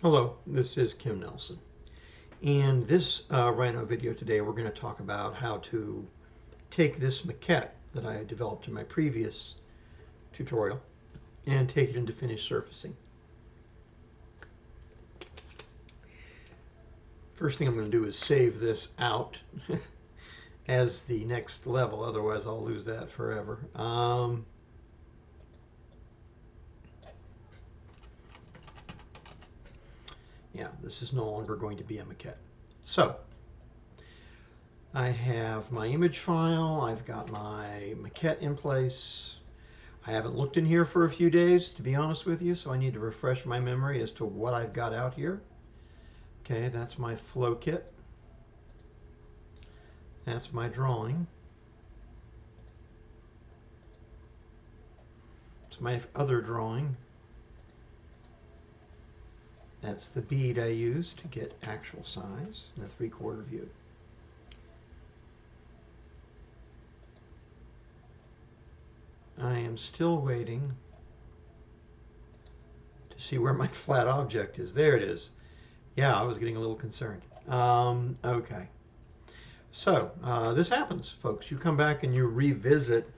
Hello, this is Kim Nelson. In this Rhino video today, we're going to talk about how to take this maquette that I developed in my previous tutorial and take it into finished surfacing. First thing I'm going to do is save this out as the next level, otherwise I'll lose that forever. Yeah, this is no longer going to be a maquette. So, I have my image file, I've got my maquette in place. I haven't looked in here for a few days, to be honest with you, so I need to refresh my memory as to what I've got out here. Okay, that's my flow kit. That's my drawing. It's my other drawing. That's the bead I use to get actual size in the 3/4 view. I am still waiting to see where my flat object is. There it is. Yeah, I was getting a little concerned. Okay. So this happens, folks. You come back and you revisit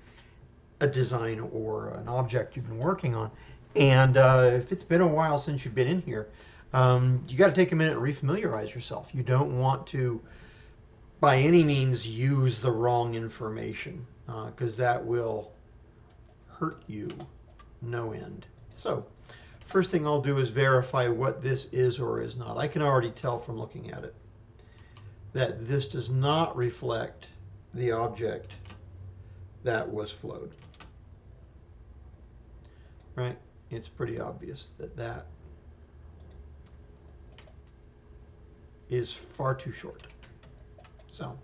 a design or an object you've been working on. And if it's been a while since you've been in here, you got to take a minute and refamiliarize yourself. You don't want to, by any means, use the wrong information because that will hurt you no end. So first thing I'll do is verify what this is or is not. I can already tell from looking at it that this does not reflect the object that was flowed. Right? It's pretty obvious that that is far too short. So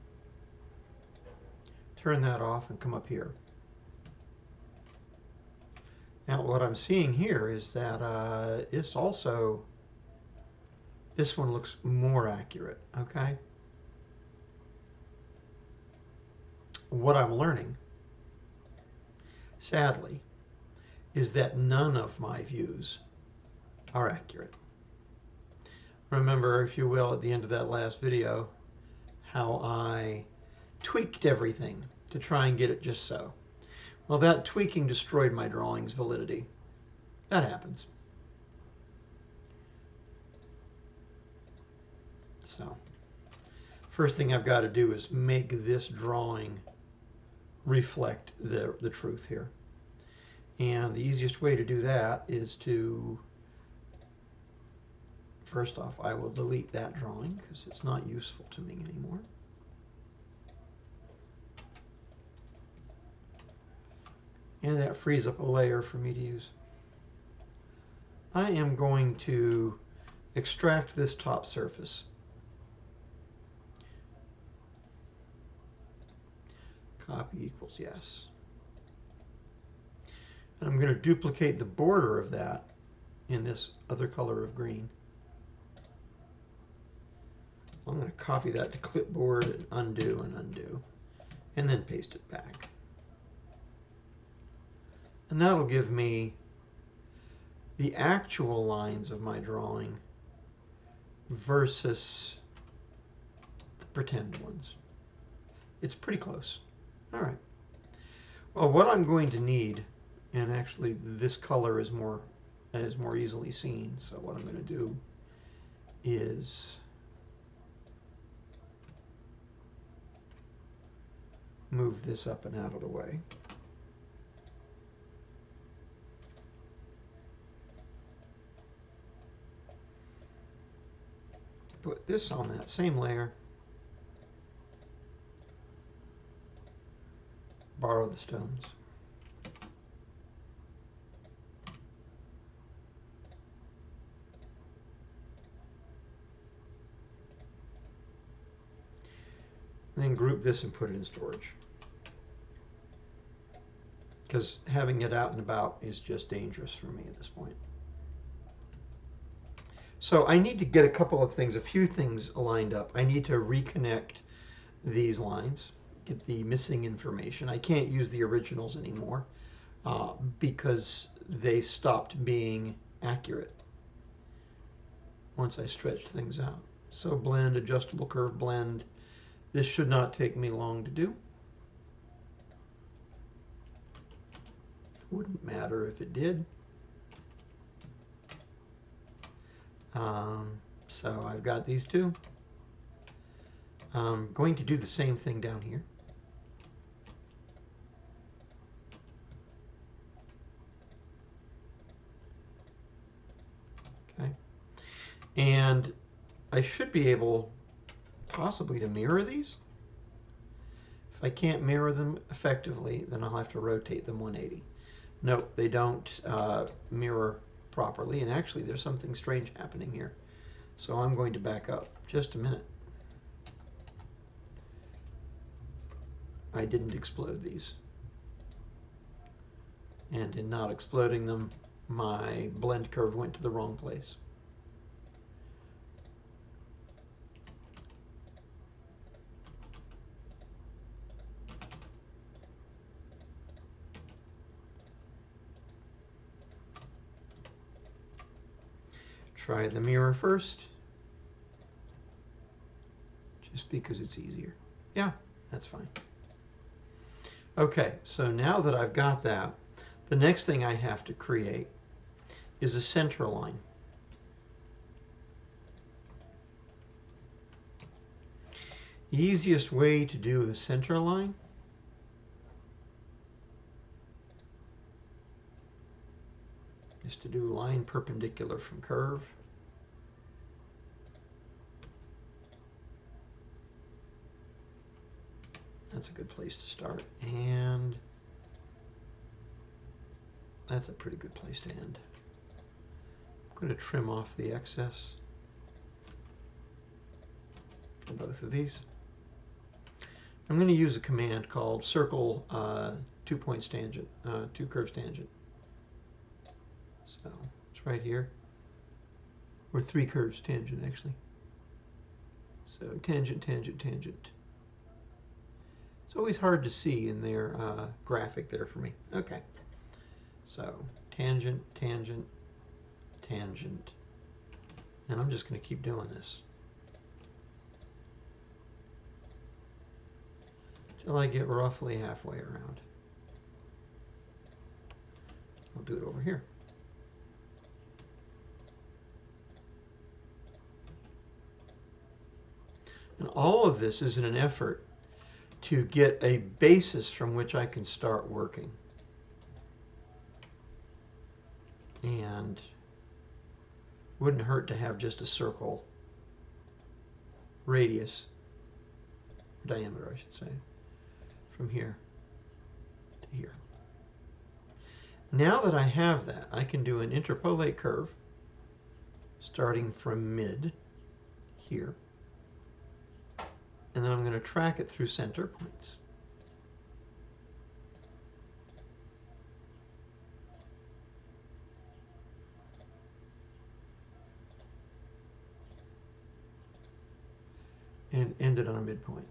turn that off and come up here. Now what I'm seeing here is that this one looks more accurate, okay? What I'm learning, sadly, is that none of my views are accurate. Remember, if you will, at the end of that last video, how I tweaked everything to try and get it just so. Well, that tweaking destroyed my drawing's validity. That happens. So, first thing I've got to do is make this drawing reflect the truth here. And the easiest way to do that is to, first off, I will delete that drawing because it's not useful to me anymore. And that frees up a layer for me to use. I am going to extract this top surface. Copy equals yes. And I'm going to duplicate the border of that in this other color of green. I'm going to copy that to clipboard and undo, and then paste it back. And that'll give me the actual lines of my drawing versus the pretend ones. It's pretty close. All right. Well, what I'm going to need, and actually this color is more easily seen, so what I'm going to do is move this up and out of the way. Put this on that same layer. Borrow the stones. And then group this and put it in storage. Because having it out and about is just dangerous for me at this point. So I need to get a few things lined up. I need to reconnect these lines, get the missing information. I can't use the originals anymore because they stopped being accurate. once I stretch things out. So blend, adjustable curve blend. This should not take me long to do. Wouldn't matter if it did. So I've got these two. I'm going to do the same thing down here. Okay. And I should be able possibly to mirror these. If I can't mirror them effectively, then I'll have to rotate them 180. Nope, they don't mirror properly, and actually there's something strange happening here. So I'm going to back up just a minute. I didn't explode these. And in not exploding them, my blend curve went to the wrong place. Try the mirror first, just because it's easier. Yeah, that's fine. Okay, so now that I've got that, the next thing I have to create is a center line. The easiest way to do a center line is to do line perpendicular from curve. That's a good place to start, and that's a pretty good place to end. I'm going to trim off the excess for both of these. I'm going to use a command called circle 2 points tangent, 2 curves tangent. So it's right here, or 3 curves tangent actually. So tangent, tangent, tangent. It's always hard to see in their graphic there for me. Okay, so tangent, tangent, tangent, and I'm just going to keep doing this till I get roughly halfway around. I'll do it over here. And all of this is in an effort to get a basis from which I can start working. And wouldn't hurt to have just a circle radius, diameter I should say, from here to here. Now that I have that, I can do an interpolate curve starting from mid here. And then I'm going to track it through center points. And end it on a midpoint.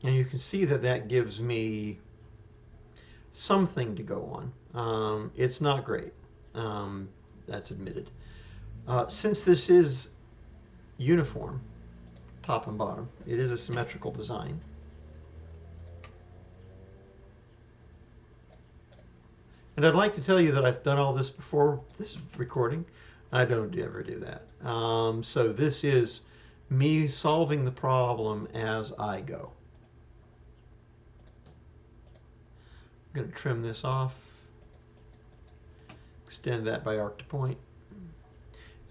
And you can see that that gives me something to go on. It's not great. That's admitted. Since this is uniform, top and bottom, it is a symmetrical design. And I'd like to tell you that I've done all this before this recording. I don't ever do that. So this is me solving the problem as I go. I'm going to trim this off, extend that by arc to point.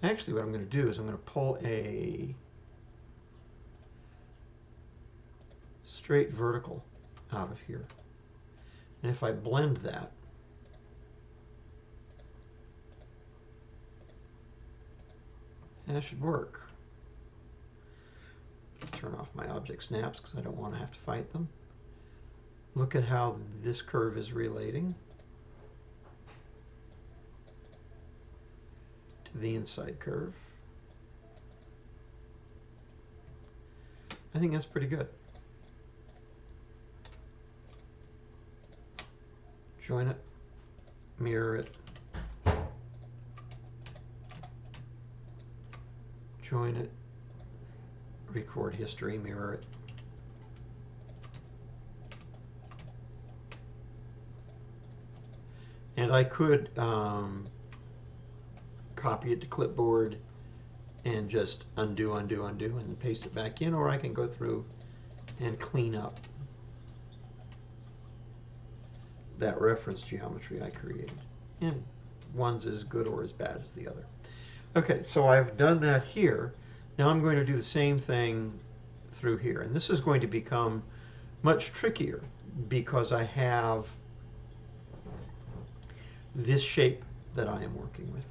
Actually, what I'm going to do is I'm going to pull a straight vertical out of here. And if I blend that, that should work. Turn off my object snaps because I don't want to have to fight them. Look at how this curve is relating to the inside curve. I think that's pretty good. Join it, mirror it, join it, record history, mirror it. And I could copy it to clipboard and just undo, undo, undo, and paste it back in, or I can go through and clean up that reference geometry I created. And one's as good or as bad as the other. Okay, so I've done that here. Now I'm going to do the same thing through here. And this is going to become much trickier because I have this shape that I am working with.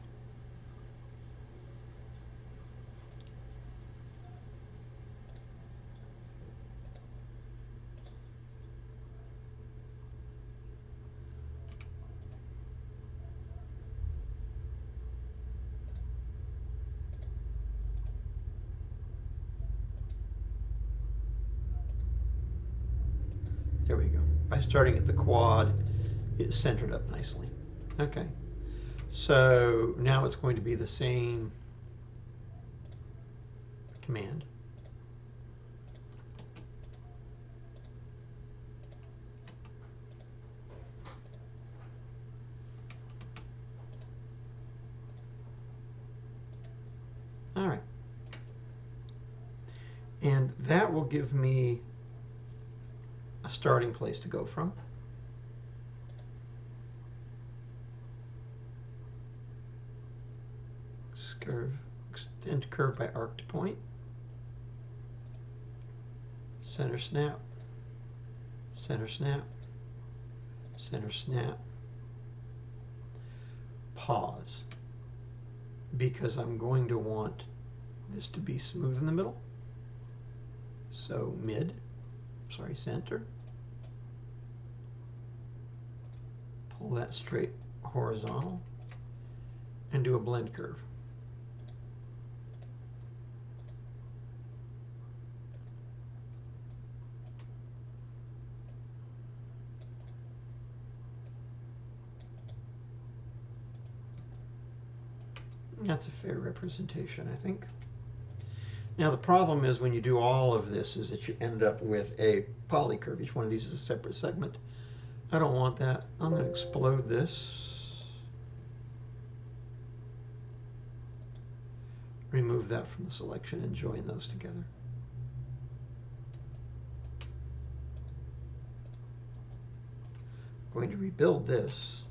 There we go. By starting at the quad, it's centered up nicely. Okay. So now it's going to be the same command. All right. And that will give me a starting place to go from. Curve, extend curve by arc to point. Center snap, center snap, center snap. Pause, because I'm going to want this to be smooth in the middle. So center. Pull that straight horizontal and do a blend curve. That's a fair representation, I think. Now the problem is when you do all of this is that you end up with a polycurve. Each one of these is a separate segment. I don't want that. I'm going to explode this. Remove that from the selection and join those together. I'm going to rebuild this.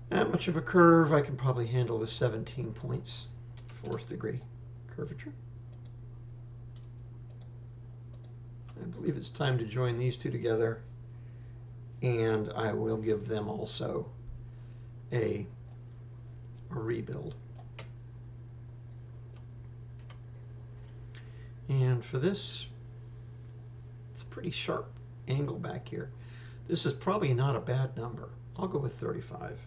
That much of a curve I can probably handle with 17 points, 4th degree curvature. I believe it's time to join these two together, and I will give them also a rebuild. And for this, it's a pretty sharp angle back here. This is probably not a bad number. I'll go with 35.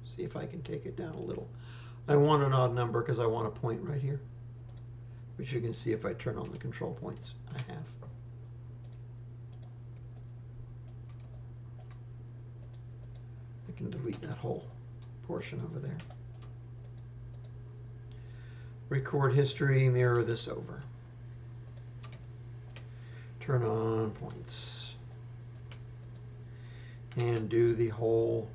See if I can take it down a little. I want an odd number because I want a point right here, which you can see if I turn on the control points. I have. I can delete that whole portion over there. Record history, mirror this over. Turn on points. And do the whole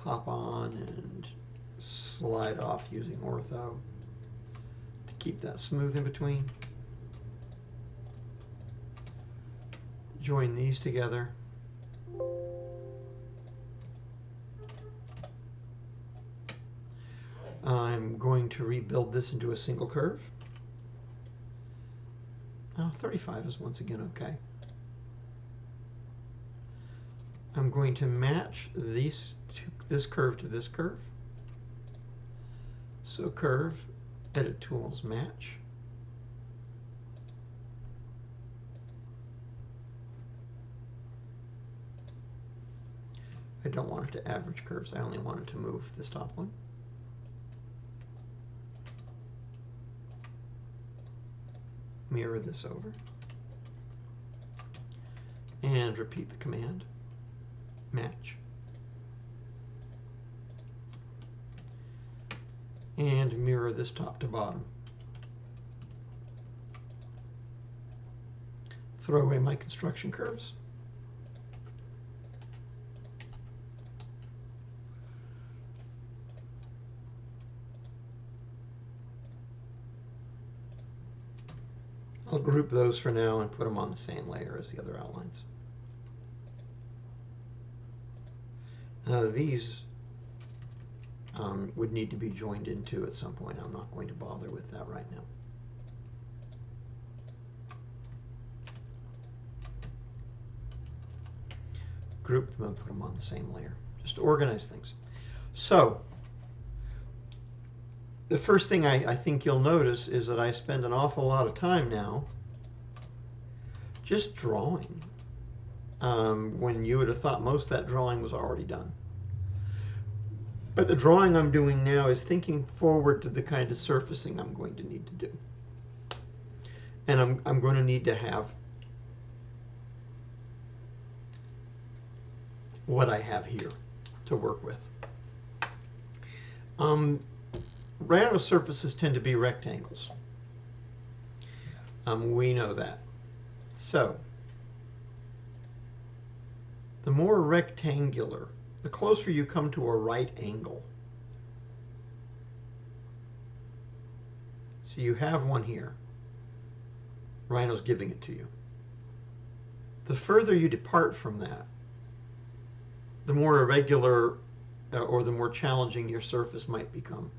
hop on and slide off using ortho to keep that smooth in between. Join these together. I'm going to rebuild this into a single curve. Oh, 35 is once again okay. I'm going to match this curve to this curve. So curve, edit tools, match. I don't want it to average curves. I only want it to move this top one. Mirror this over. And repeat the command. Match. and mirror this top to bottom. Throw away my construction curves. I'll group those for now and put them on the same layer as the other outlines. These would need to be joined into at some point. I'm not going to bother with that right now. Group them and put them on the same layer, just to organize things. So the first thing I think you'll notice is that I spend an awful lot of time now just drawing, when you would have thought most of that drawing was already done. But the drawing I'm doing now is thinking forward to the kind of surfacing I'm going to need to do. And I'm going to need to have what I have here to work with. Rhino surfaces tend to be rectangles. We know that. So the more rectangular, the closer you come to a right angle. So you have one here. Rhino's giving it to you. The further you depart from that, the more irregular or the more challenging your surface might become.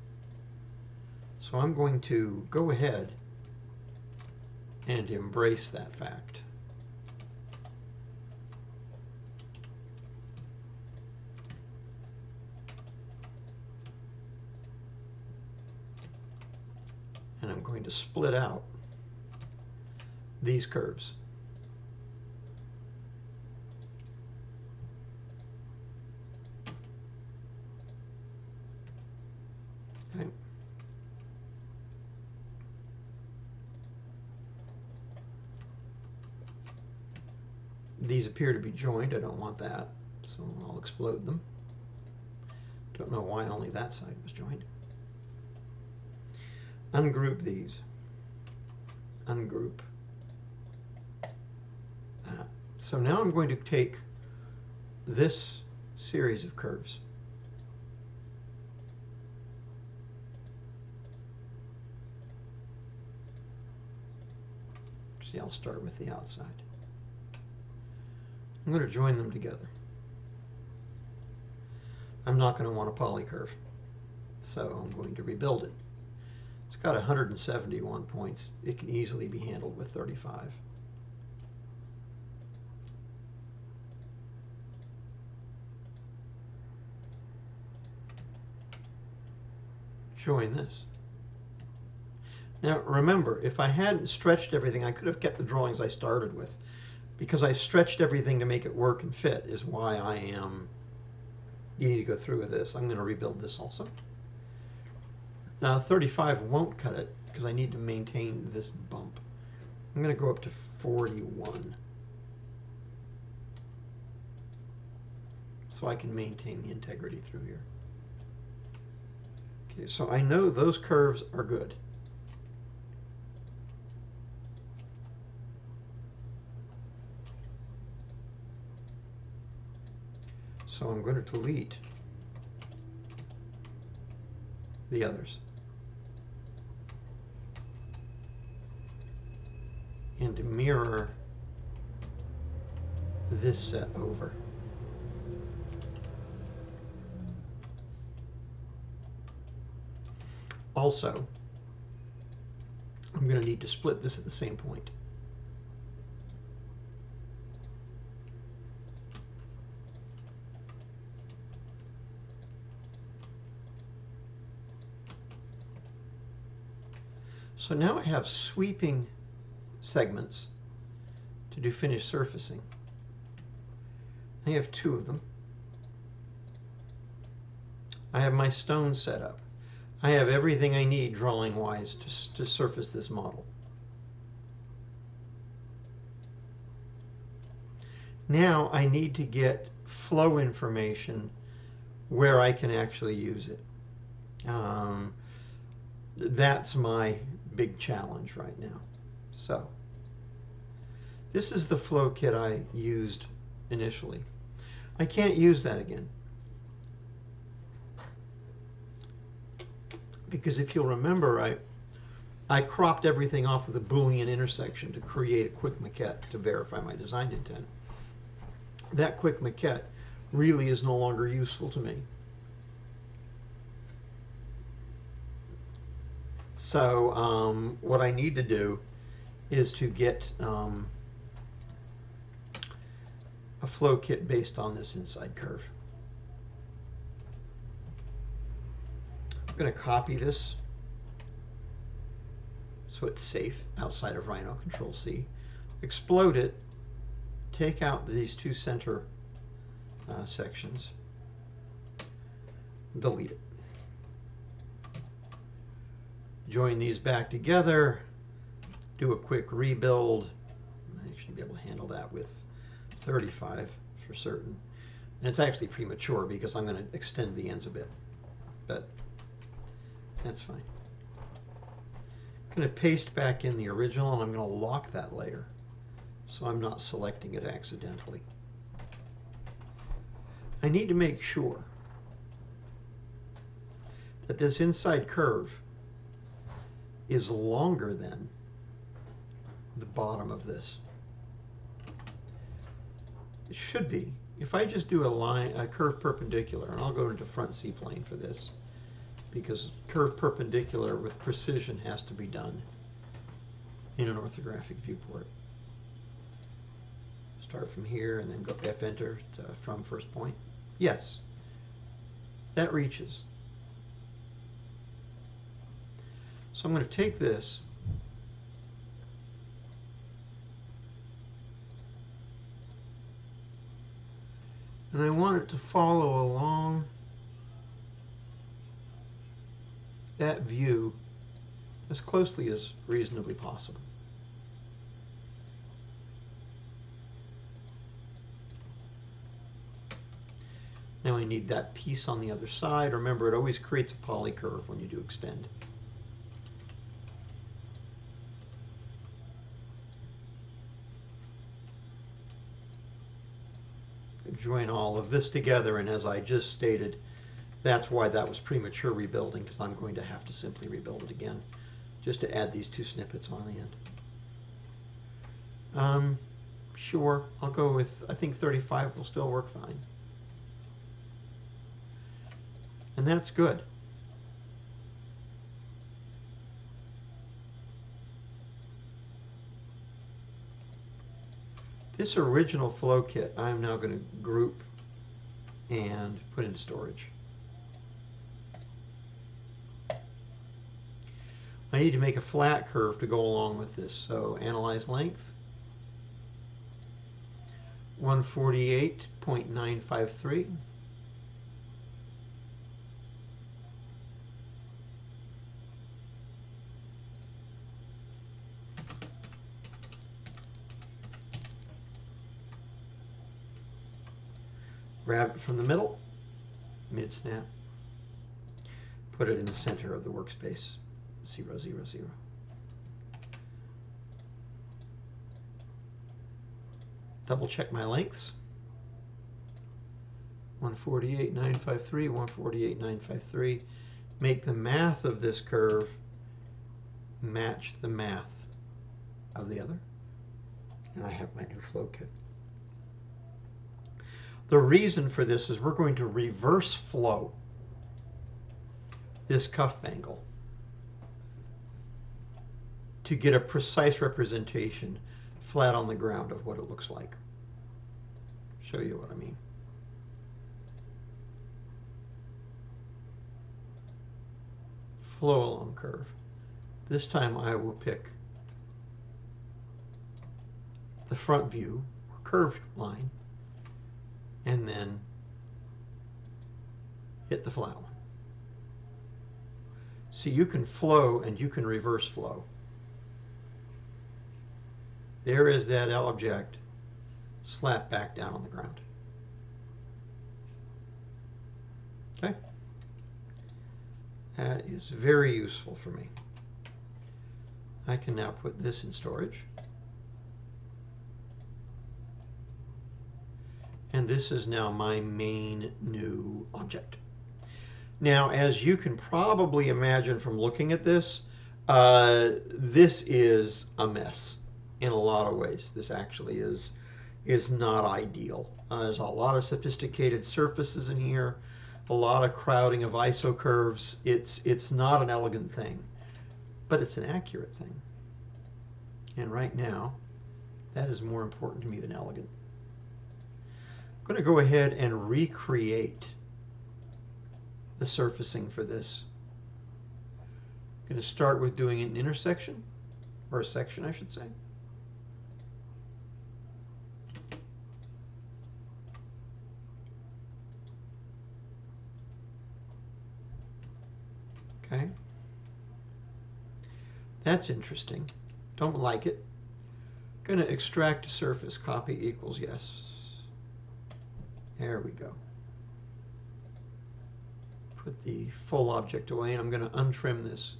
So I'm going to go ahead and embrace that fact. And I'm going to split out these curves. Okay. These appear to be joined. I don't want that, so I'll explode them. Don't know why only that side was joined. Ungroup these. Ungroup that. So now I'm going to take this series of curves. See, I'll start with the outside. I'm going to join them together. I'm not going to want a polycurve, so I'm going to rebuild it. It's got 171 points. It can easily be handled with 35. Join this. Now remember, if I hadn't stretched everything, I could have kept the drawings I started with. Because I stretched everything to make it work and fit is why I am needing to go through with this. I'm going to rebuild this also. Now 35 won't cut it because I need to maintain this bump. I'm going to go up to 41. So I can maintain the integrity through here. Okay, so I know those curves are good. So I'm going to delete the others and mirror this set over. Also, I'm going to need to split this at the same point. So now I have sweeping segments to do finished surfacing. I have two of them. I have my stones set up. I have everything I need drawing-wise to surface this model. Now I need to get flow information where I can actually use it. that's my big challenge right now. So this is the flow kit I used initially. I can't use that again, because if you'll remember, I cropped everything off with a Boolean intersection to create a quick maquette to verify my design intent. That quick maquette really is no longer useful to me. So what I need to do is to get a flow kit based on this inside curve. I'm going to copy this so it's safe outside of Rhino, Control C, explode it, take out these two center sections, delete it. Join these back together, do a quick rebuild. I should be able to handle that with 35 for certain. And it's actually premature because I'm going to extend the ends a bit, but that's fine. I'm going to paste back in the original, and I'm going to lock that layer so I'm not selecting it accidentally. I need to make sure that this inside curve is longer than the bottom of this. It should be. If I just do a curve perpendicular, and I'll go into front C-plane for this, because curve perpendicular with precision has to be done in an orthographic viewport. Start from here and then go F-enter from first point. Yes, that reaches. So I'm going to take this and I want it to follow along that view as closely as reasonably possible. Now I need that piece on the other side. Remember, it always creates a polycurve when you do extend. Join all of this together, and as I just stated, that's why that was premature rebuilding, because I'm going to have to simply rebuild it again just to add these two snippets on the end. Sure, I'll go with, I think 35 will still work fine. And that's good. This original flow kit I'm now going to group and put into storage. I need to make a flat curve to go along with this, so analyze length, 148.953. Grab it from the middle, mid-snap, put it in the center of the workspace, 0, 0, 0. Double check my lengths, 148.953, 148.953. Make the math of this curve match the math of the other. And I have my new flow kit. The reason for this is we're going to reverse flow this cuff bangle to get a precise representation flat on the ground of what it looks like. Show you what I mean. Flow along curve. This time I will pick the front view or curved line and then hit the flat one. See, you can flow and you can reverse flow. There is that object slapped back down on the ground. Okay? That is very useful for me. I can now put this in storage. And this is now my main new object. Now, as you can probably imagine from looking at this, this is a mess in a lot of ways. This actually is not ideal. There's a lot of sophisticated surfaces in here, a lot of crowding of isocurves. It's not an elegant thing, but it's an accurate thing. And right now, that is more important to me than elegant. I'm going to go ahead and recreate the surfacing for this. I'm going to start with doing an intersection, or a section, I should say. Okay. That's interesting. Don't like it. Going to extract a surface, copy equals yes. There we go. Put the full object away, and I'm going to untrim this.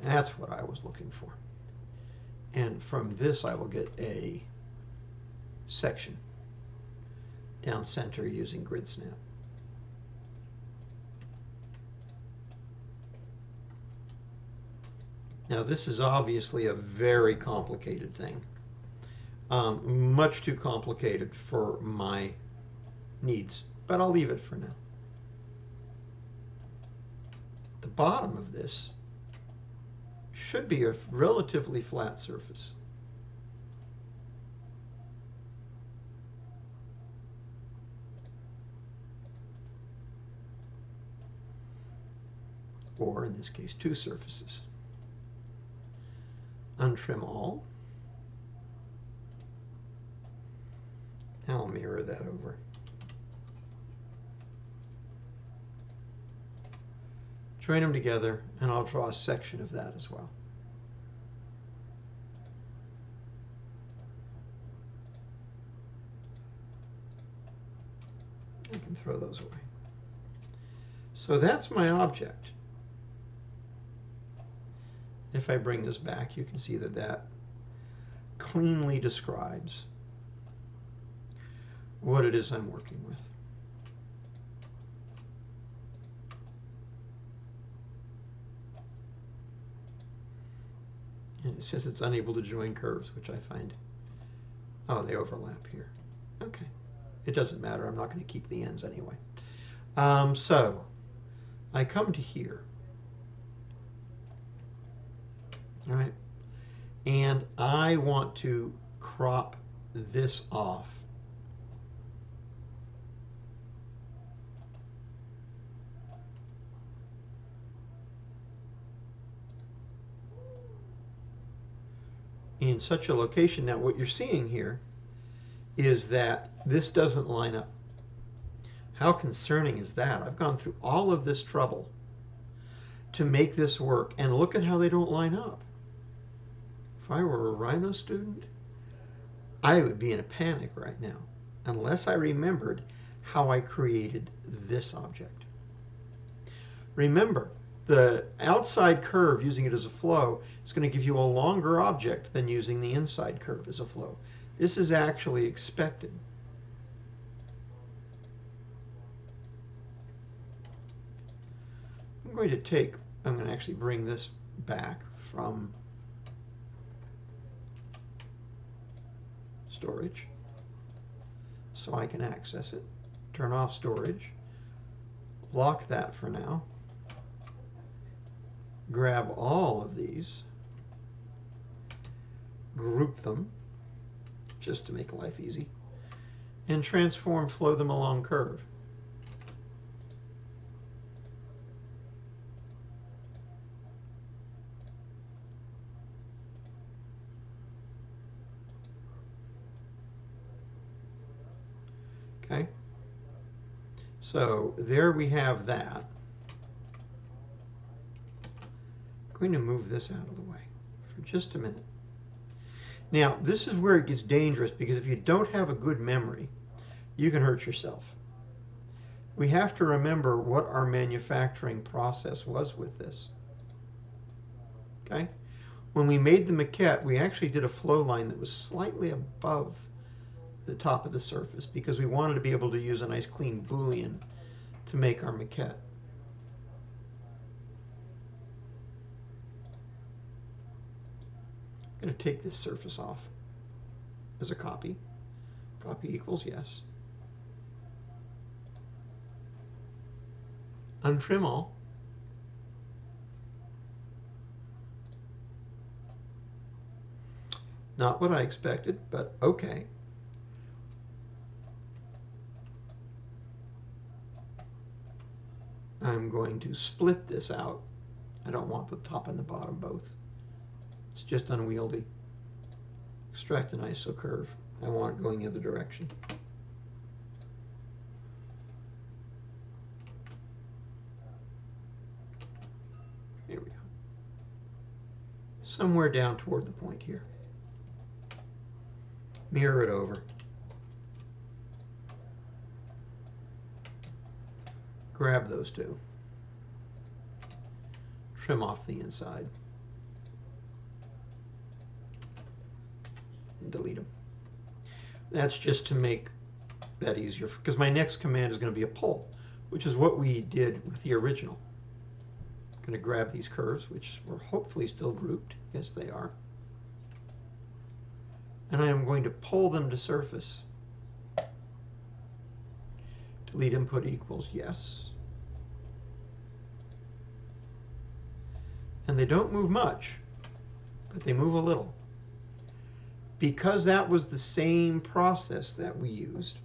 That's what I was looking for. And from this, I will get a section down center using grid snap. Now, this is obviously a very complicated thing. Much too complicated for my needs, but I'll leave it for now. The bottom of this should be a relatively flat surface. Or, in this case, two surfaces. Untrim all. Now I'll mirror that over. Join them together, and I'll draw a section of that as well. I can throw those away. So that's my object. If I bring this back, you can see that that cleanly describes what it is I'm working with. And it says it's unable to join curves, which I find, oh, they overlap here. Okay, it doesn't matter. I'm not going to keep the ends anyway. So I come to here. All right, and I want to crop this off. In such a location. Now, what you're seeing here is that this doesn't line up. How concerning is that? I've gone through all of this trouble to make this work, and look at how they don't line up. If I were a Rhino student, I would be in a panic right now, unless I remembered how I created this object. Remember, the outside curve, using it as a flow, is going to give you a longer object than using the inside curve as a flow. This is actually expected. I'm going to actually bring this back from storage so I can access it. Turn off storage. Lock that for now. Grab all of these, group them, just to make life easy, and transform, flow them along curve. Okay, so there we have that. going to move this out of the way for just a minute. Now, this is where it gets dangerous, because if you don't have a good memory, you can hurt yourself. We have to remember what our manufacturing process was with this. Okay? When we made the maquette, we actually did a flow line that was slightly above the top of the surface, because we wanted to be able to use a nice clean boolean to make our maquette. I'm going to take this surface off as a copy. Copy equals yes. Untrim all. Not what I expected, but okay. I'm going to split this out. I don't want the top and the bottom both. It's just unwieldy. Extract an iso curve. I want it going the other direction. Here we go. Somewhere down toward the point here. Mirror it over. Grab those two. Trim off the inside. And delete them. That's just to make that easier, because my next command is going to be a pull, which is what we did with the original. I'm going to grab these curves, which were hopefully still grouped. Yes, they are. And I am going to pull them to surface. Delete input equals yes. And they don't move much, but they move a little. Because that was the same process that we used,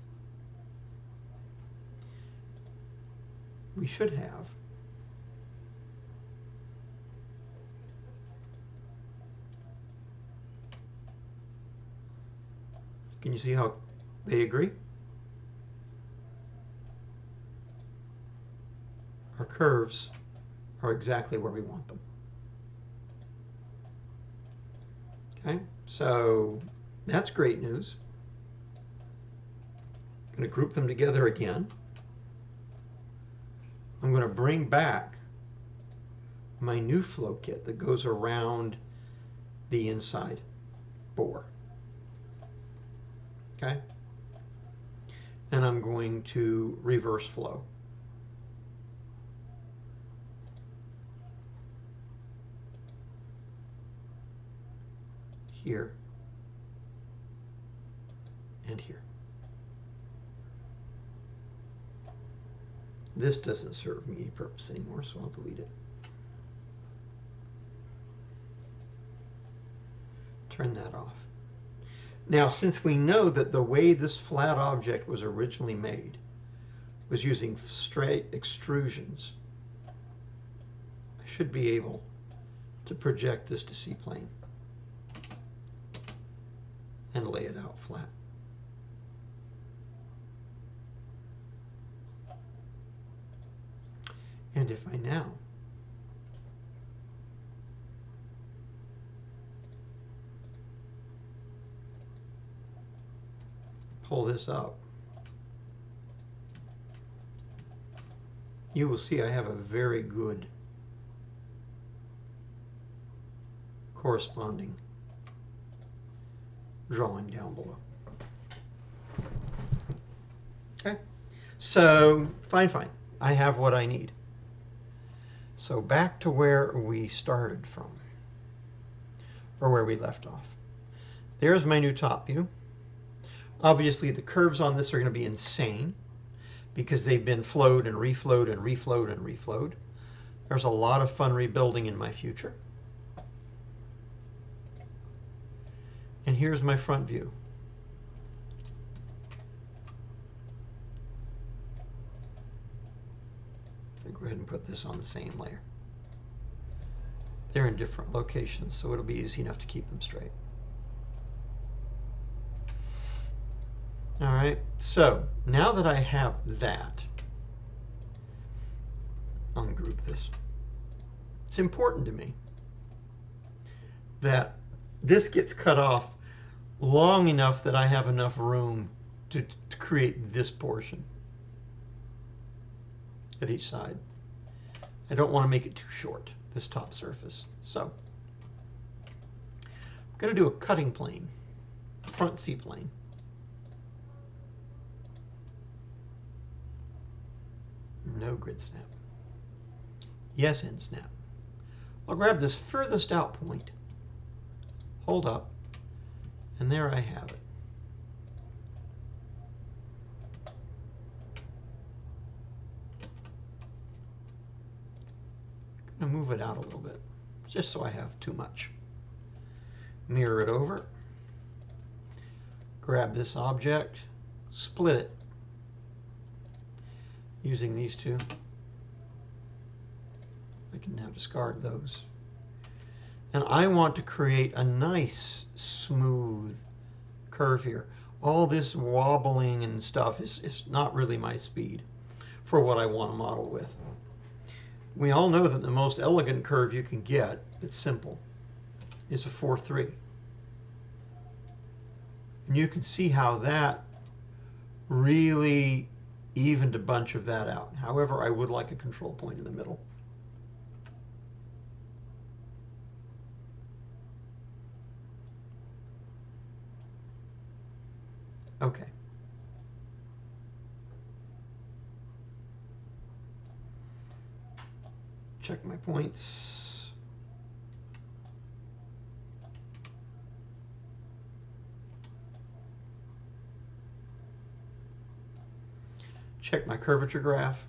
we should have Can you see how they agree? Our curves are exactly where we want them. Okay, so that's great news. I'm going to group them together again. I'm going to bring back my new flow kit that goes around the inside bore. Okay, and I'm going to reverse flow. Here and here. This doesn't serve me any purpose anymore, so I'll delete it. Turn that off. Now, since we know that the way this flat object was originally made was using straight extrusions, I should be able to project this to C-plane and lay it out flat. And if I now pull this up, you will see I have a very good corresponding drawing down below. Okay, so fine. I have what I need. So back to where we started from, or where we left off. There's my new top view. Obviously, the curves on this are going to be insane because they've been flowed and reflowed and reflowed and reflowed. There's a lot of fun rebuilding in my future. And here's my front view. I'll go ahead and put this on the same layer. They're in different locations, so it'll be easy enough to keep them straight. All right, so now that I have that, I'll ungroup this. It's important to me that this gets cut off long enough that I have enough room to create this portion at each side. I don't want to make it too short, this top surface. So I'm going to do a cutting plane, a front C-plane. No grid snap. Yes, end snap. I'll grab this furthest out point, hold up, and there I have it. I'm going to move it out a little bit, just so I have too much. Mirror it over, grab this object, split it using these two. I can now discard those. And I want to create a nice, smooth curve here. All this wobbling and stuff is not really my speed for what I want to model with. We all know that the most elegant curve you can get, it's simple, is a 4-3. And you can see how that really evened a bunch of that out. However, I would like a control point in the middle. Okay. Check my points. Check my curvature graph.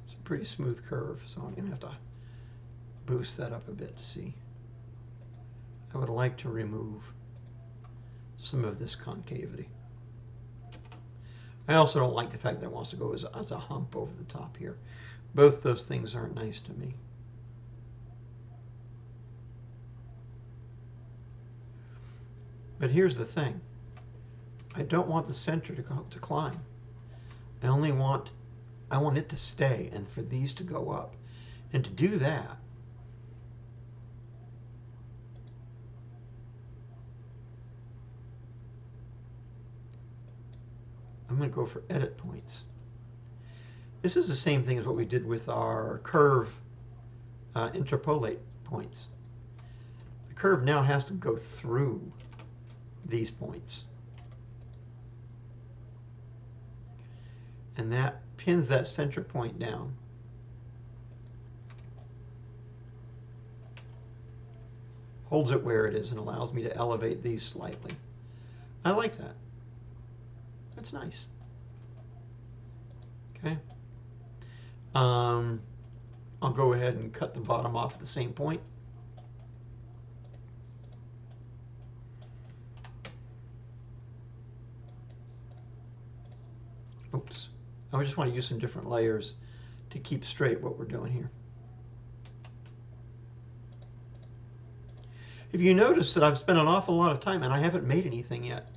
It's a pretty smooth curve, so I'm going to have to boost that up a bit to see. I would like to remove some of this concavity. I also don't like the fact that it wants to go as a hump over the top here. Both those things aren't nice to me. But here's the thing. I don't want the center to climb. I want it to stay and for these to go up. And to do that, I'm going to go for edit points. This is the same thing as what we did with our curve interpolate points. The curve now has to go through these points. And that pins that center point down. Holds it where it is and allows me to elevate these slightly. I like that. That's nice. Okay. I'll go ahead and cut the bottom off at the same point. Oops. I just want to use some different layers to keep straight what we're doing here. If you notice that I've spent an awful lot of time and I haven't made anything yet.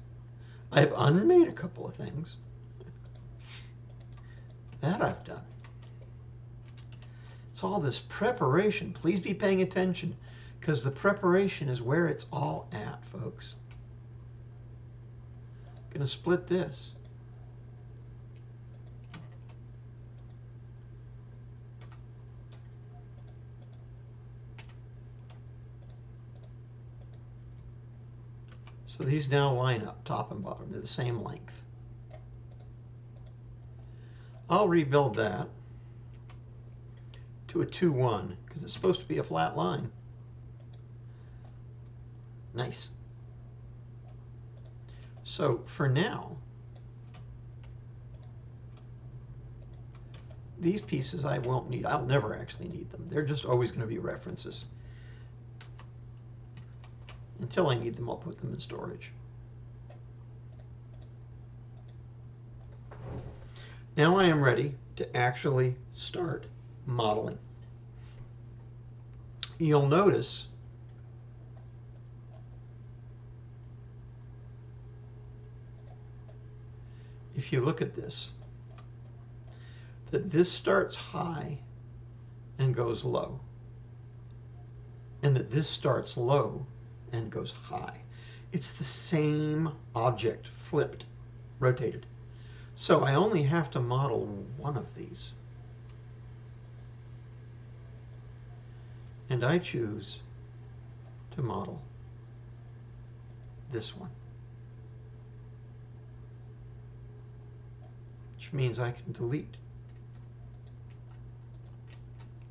I have unmade a couple of things. That I've done. It's all this preparation. Please be paying attention because the preparation is where it's all at, folks. I'm going to split this. So these now line up, top and bottom. They're the same length. I'll rebuild that to a 2-1 because it's supposed to be a flat line. Nice. So for now, these pieces I won't need. I'll never actually need them. They're just always going to be references. Until I need them, I'll put them in storage. Now I am ready to actually start modeling. You'll notice if you look at this, that this starts high and goes low, and that this starts low and goes high. It's the same object flipped, rotated. So I only have to model one of these. And I choose to model this one, which means I can delete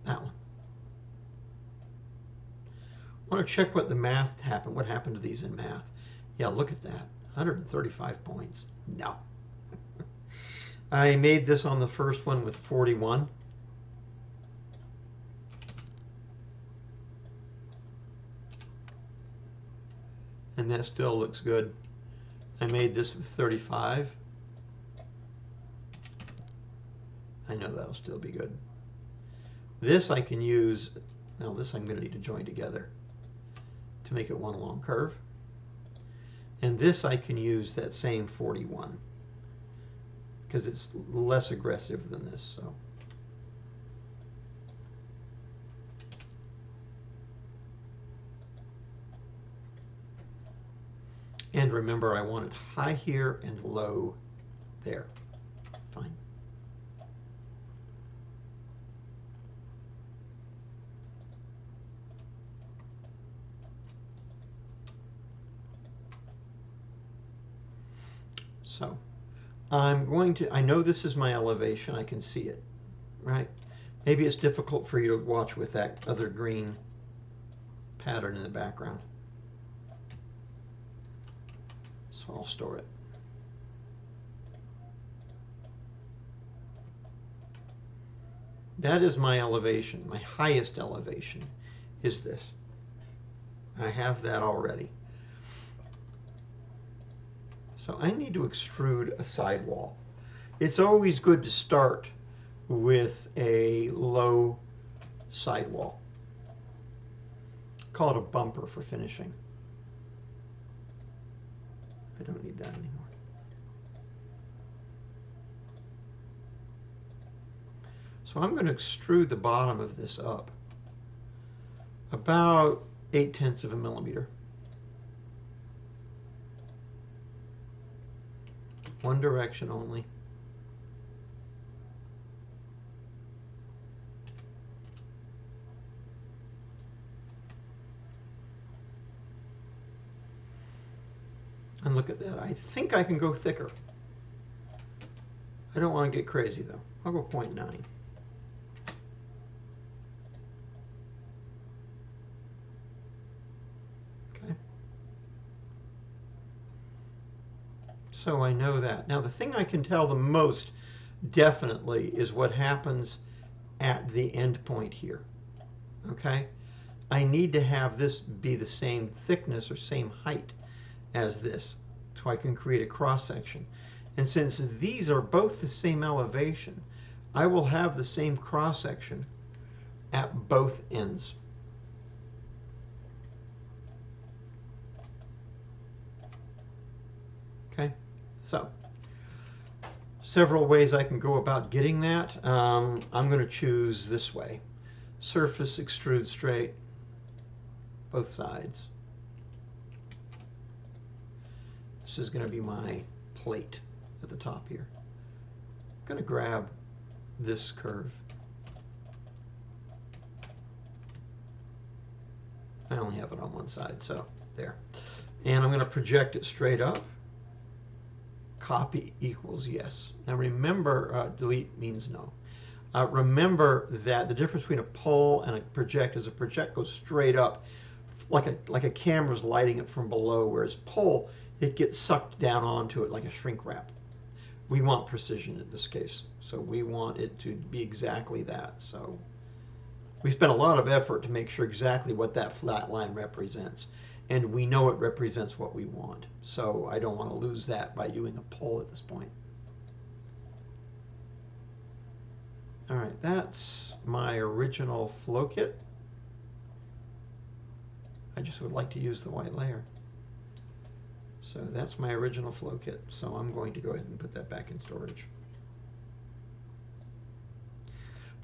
that one. I want to check what the math happened. What happened to these in math? Yeah, look at that. 135 points. No. I made this on the first one with 41. And that still looks good. I made this with 35. I know that'll still be good. This I can use, now this I'm going to need to join together to make it one long curve. And this I can use that same 41 because it's less aggressive than this. So and remember, I want it high here and low there. Fine. So I'm going to, I know this is my elevation, I can see it, right? Maybe it's difficult for you to watch with that other green pattern in the background. So I'll store it. That is my elevation. My highest elevation is this. I have that already. So I need to extrude a sidewall. It's always good to start with a low sidewall. Call it a bumper for finishing. I don't need that anymore. So I'm going to extrude the bottom of this up about 0.8 of a millimeter. One direction only. And look at that. I think I can go thicker. I don't want to get crazy though. I'll go 0.9. Okay. So I know that. Now the thing I can tell the most definitely is what happens at the end point here. Okay? I need to have this be the same thickness or same height as this, so I can create a cross section. And since these are both the same elevation, I will have the same cross section at both ends. Okay, so several ways I can go about getting that. I'm going to choose this way. Surface, extrude straight, both sides. This is going to be my plate at the top here. I'm going to grab this curve. I only have it on one side, so there. And I'm going to project it straight up. Copy equals yes. Now remember, delete means no. Remember that the difference between a pull and a project is a project goes straight up like a camera's lighting it from below, whereas pull, it gets sucked down onto it like a shrink wrap. We want precision in this case, so we want it to be exactly that. So we spent a lot of effort to make sure exactly what that flat line represents, and we know it represents what we want. So I don't want to lose that by doing a pull at this point. All right, that's my original flow kit. I just would like to use the white layer. So that's my original flow kit. So I'm going to go ahead and put that back in storage.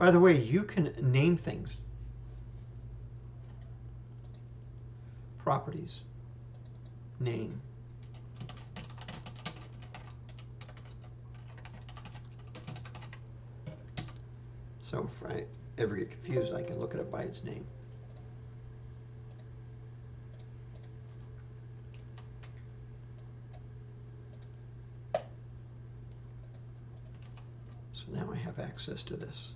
By the way, you can name things. Properties. Name. So if I ever get confused, I can look at it by its name. So now I have access to this.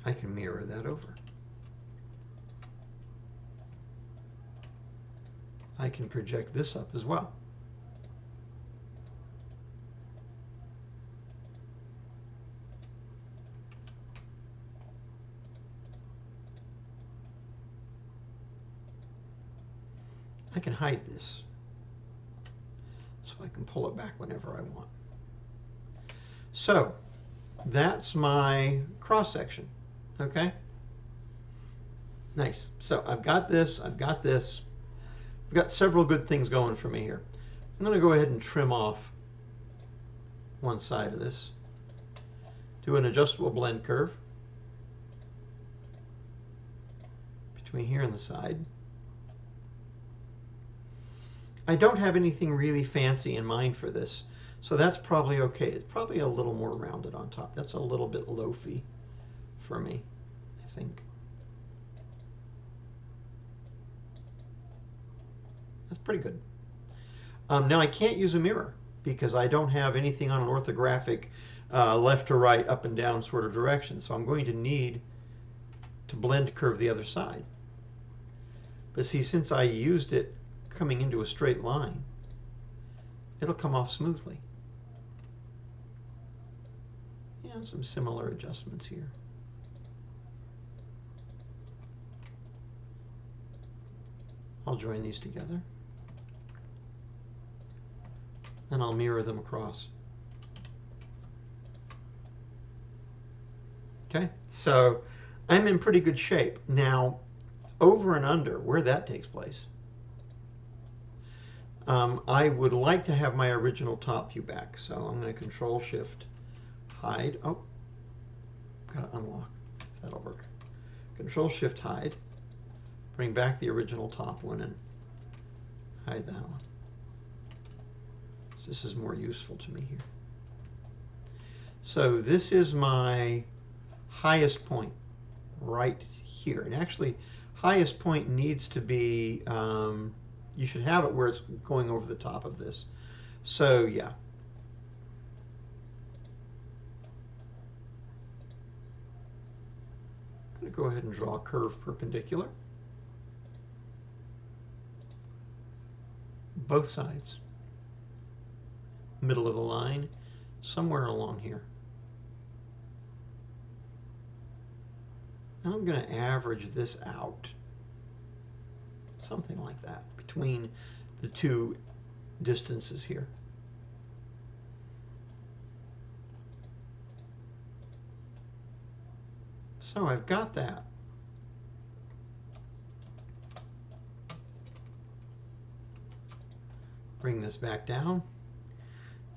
I can mirror that over. I can project this up as well. I can hide this, so I can pull it back whenever I want. So that's my cross section. Okay, nice. So I've got this, I've got this. I've got several good things going for me here. I'm going to go ahead and trim off one side of this. Do an adjustable blend curve between here and the side. I don't have anything really fancy in mind for this, so that's probably okay. It's probably a little more rounded on top. That's a little bit loafy for me, I think. That's pretty good. Now I can't use a mirror because I don't have anything on an orthographic left to right, up and down sort of direction. So I'm going to need to blend curve the other side. But see, since I used it coming into a straight line, it'll come off smoothly. Yeah, some similar adjustments here. I'll join these together. And I'll mirror them across. Okay, so I'm in pretty good shape. Now, over and under, where that takes place, I would like to have my original top view back. So I'm going to Control Shift hide. Oh, got to unlock. If that'll work. Control Shift hide. Bring back the original top one and hide that one. So this is more useful to me here. So this is my highest point right here. And actually, highest point needs to be, you should have it where it's going over the top of this. So yeah. I'm going to go ahead and draw a curve perpendicular. Both sides. Middle of the line, somewhere along here. And I'm going to average this out. Something like that, between the two distances here. So I've got that. Bring this back down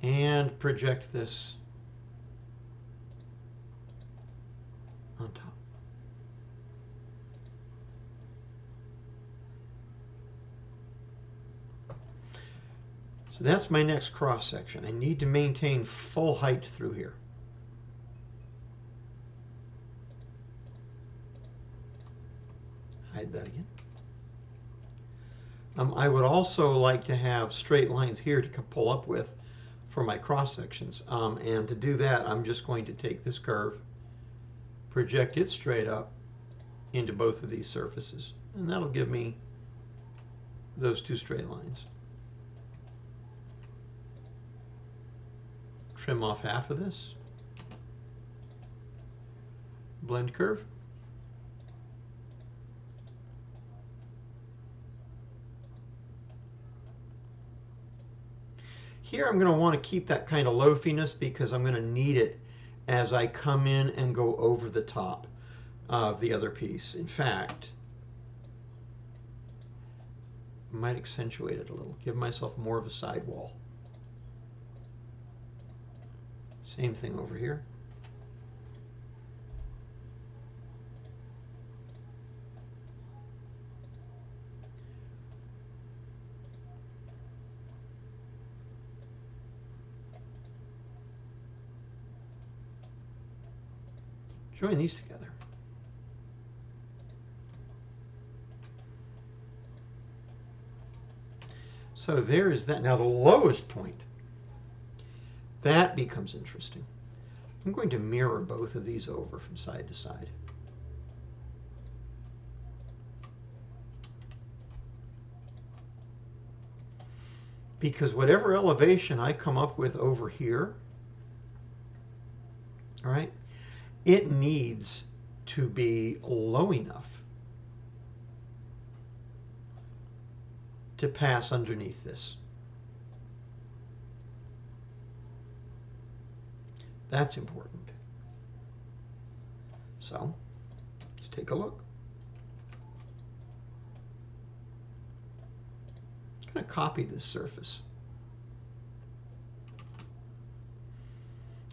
and project this on top. So that's my next cross section. I need to maintain full height through here. Hide that again. I would also like to have straight lines here to pull up with for my cross sections. And to do that, I'm just going to take this curve, project it straight up into both of these surfaces. And that'll give me those two straight lines. Trim off half of this. Blend curve. Here I'm going to want to keep that kind of loafiness because I'm going to need it as I come in and go over the top of the other piece. In fact, I might accentuate it a little, give myself more of a sidewall. Same thing over here. Join these together. So there is that. Now the lowest point, that becomes interesting. I'm going to mirror both of these over from side to side. Because whatever elevation I come up with over here, all right, it needs to be low enough to pass underneath this. That's important. So let's take a look. I'm going to copy this surface,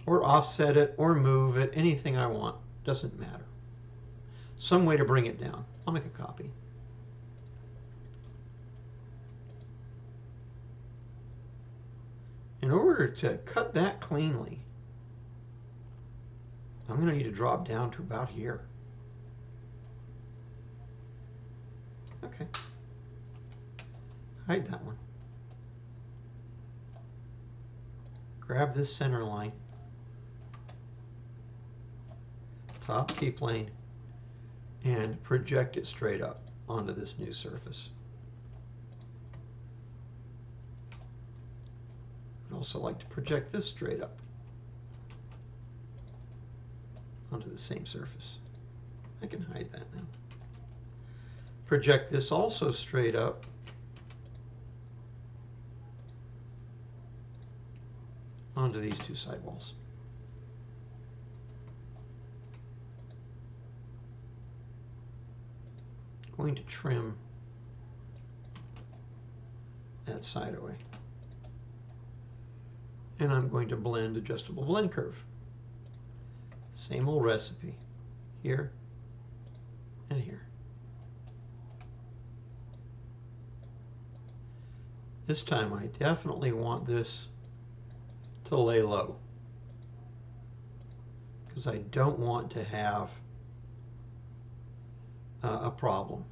or offset it, or move it, anything I want. Doesn't matter. Some way to bring it down. I'll make a copy. In order to cut that cleanly, I'm going to need to drop down to about here. Okay. Hide that one. Grab this center line. Top C-plane, and project it straight up onto this new surface. I'd also like to project this straight up onto the same surface. I can hide that now. Project this also straight up onto these two sidewalls. Going to trim that side away. And I'm going to blend adjustable blend curve. Same old recipe. Here and here. This time I definitely want this to lay low, because I don't want to have a problem.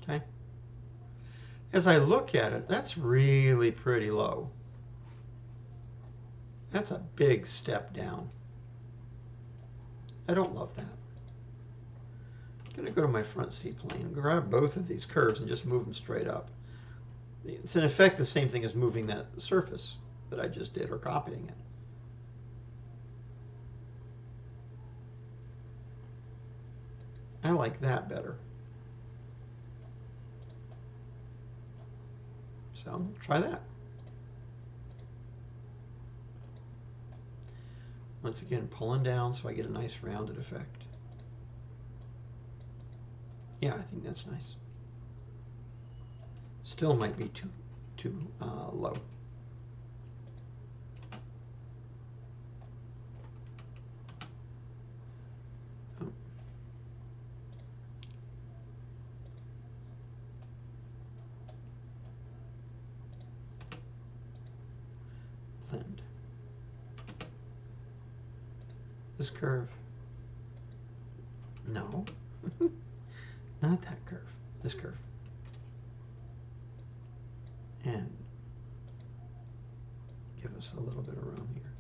Okay. As I look at it, that's really pretty low. That's a big step down. I don't love that. I'm going to go to my front C-plane, grab both of these curves and just move them straight up. It's in effect the same thing as moving that surface that I just did, or copying it. I like that better. So try that. Once again, pulling down so I get a nice rounded effect. Yeah, I think that's nice. Still might be too low. Oh. Blend. This curve. No. Not that curve. This curve. And give us a little bit of room here.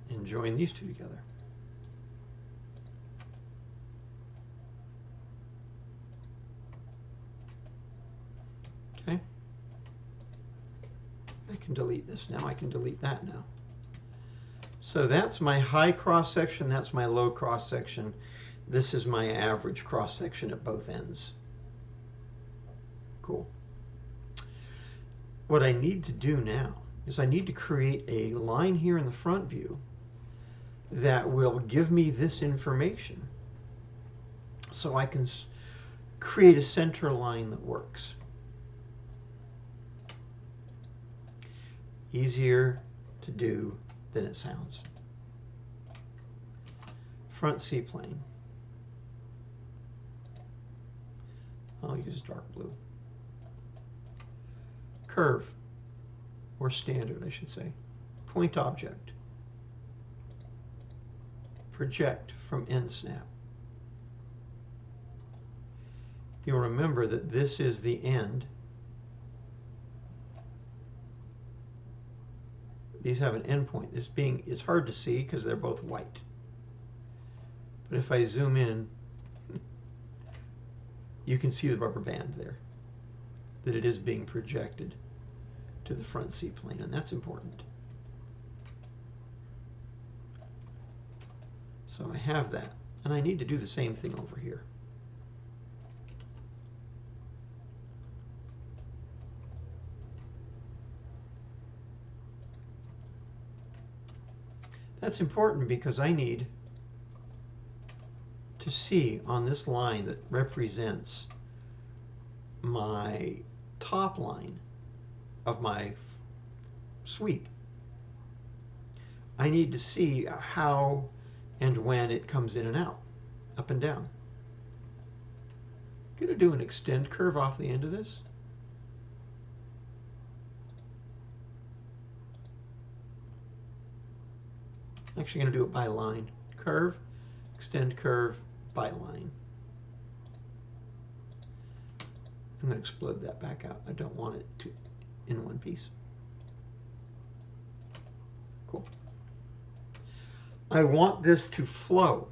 And join these two together. Okay. I can delete this now. I can delete that now. So that's my high cross section. That's my low cross section. This is my average cross section at both ends. Cool. What I need to do now is I need to create a line here in the front view that will give me this information, so I can create a center line that works. Easier to do than it sounds. Front C-plane. I'll use dark blue. Curve, or standard, I should say. Point object. Project from end snap. You'll remember that this is the end. These have an end point. This being, it's hard to see because they're both white. But if I zoom in, you can see the rubber band there, that it is being projected to the front C-plane, and that's important. So I have that, and I need to do the same thing over here. That's important because I need to see on this line that represents my top line of my sweep. I need to see how and when it comes in and out, up and down. I'm going to do an extend curve off the end of this. Actually going to do it by line. Curve, extend curve, by line. I'm going to explode that back out. I don't want it to in one piece. Cool. I want this to flow,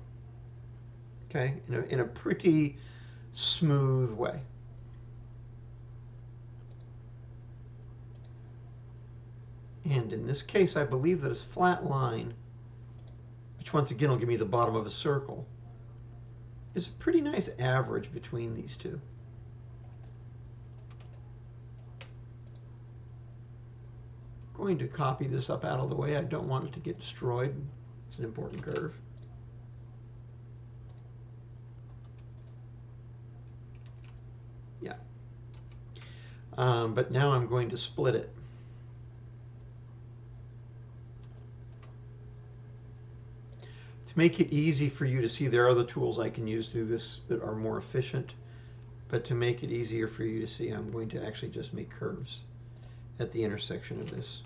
okay, in a pretty smooth way. And in this case, I believe that a flat line, which once again will give me the bottom of a circle, is a pretty nice average between these two. I'm going to copy this up out of the way. I don't want it to get destroyed. It's an important curve. Yeah. But now I'm going to split it. To make it easy for you to see, there are other tools I can use to do this that are more efficient. But to make it easier for you to see, I'm going to actually just make curves at the intersection of this.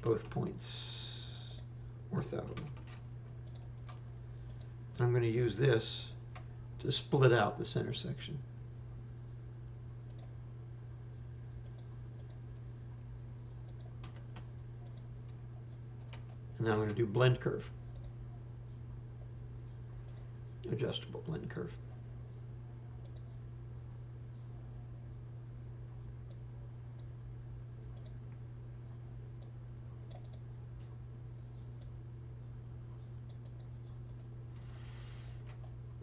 Both points ortho. And I'm going to use this to split out this intersection. And now I'm going to do blend curve. Adjustable blend curve.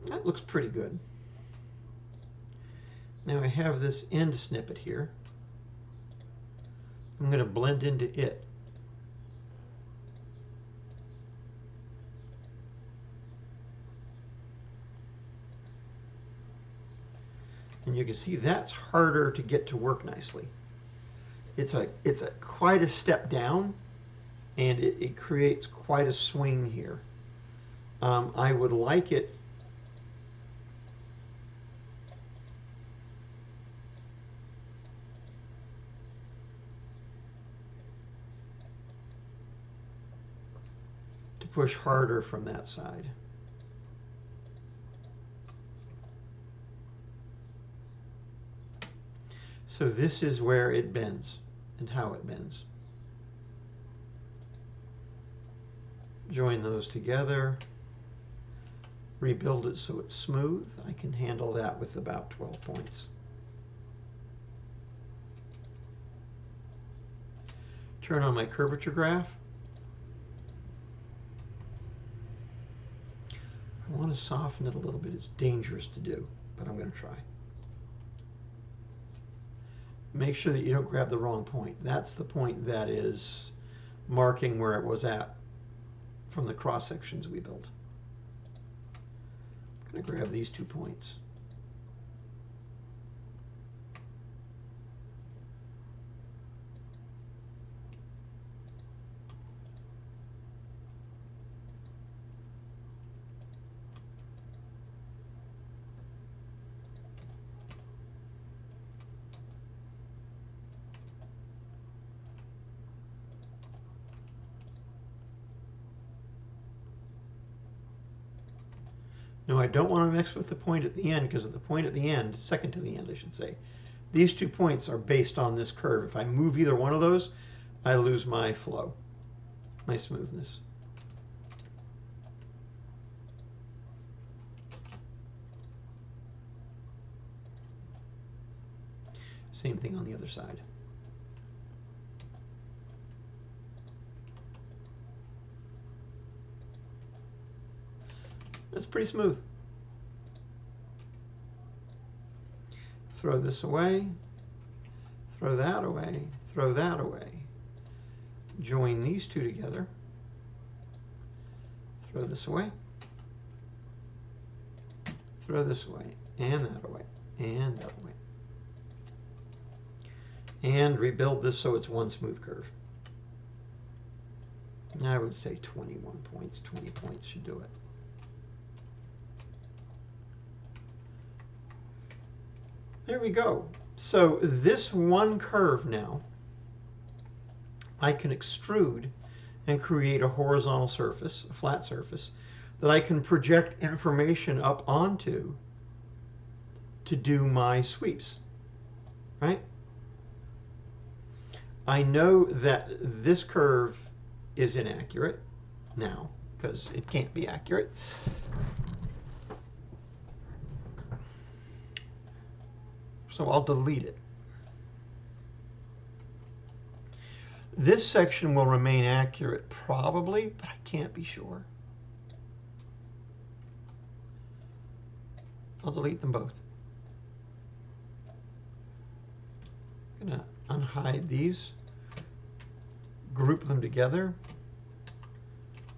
That looks pretty good. Now I have this end snippet here. I'm going to blend into it. And you can see that's harder to get to work nicely. It's quite a step down, and it creates quite a swing here. I would like it to push harder from that side. So this is where it bends and how it bends. Join those together. Rebuild it so it's smooth. I can handle that with about 12 points. Turn on my curvature graph. I want to soften it a little bit. It's dangerous to do, but I'm going to try. Make sure that you don't grab the wrong point. That's the point that is marking where it was at from the cross sections we built. I'm going to grab these 2 points. No, I don't want to mix with the point at the end, because at the point at the end, second to the end, I should say, these 2 points are based on this curve. If I move either one of those, I lose my flow, my smoothness. Same thing on the other side. That's pretty smooth. Throw this away, throw that away, throw that away. Join these two together. Throw this away, throw this away, and that away, and that away. And rebuild this so it's one smooth curve. I would say 21 points, 20 points should do it. There we go. So this one curve now, I can extrude and create a horizontal surface, a flat surface, that I can project information up onto to do my sweeps, right? I know that this curve is inaccurate now, because it can't be accurate. So I'll delete it. This section will remain accurate probably, but I can't be sure. I'll delete them both. I'm gonna unhide these, group them together,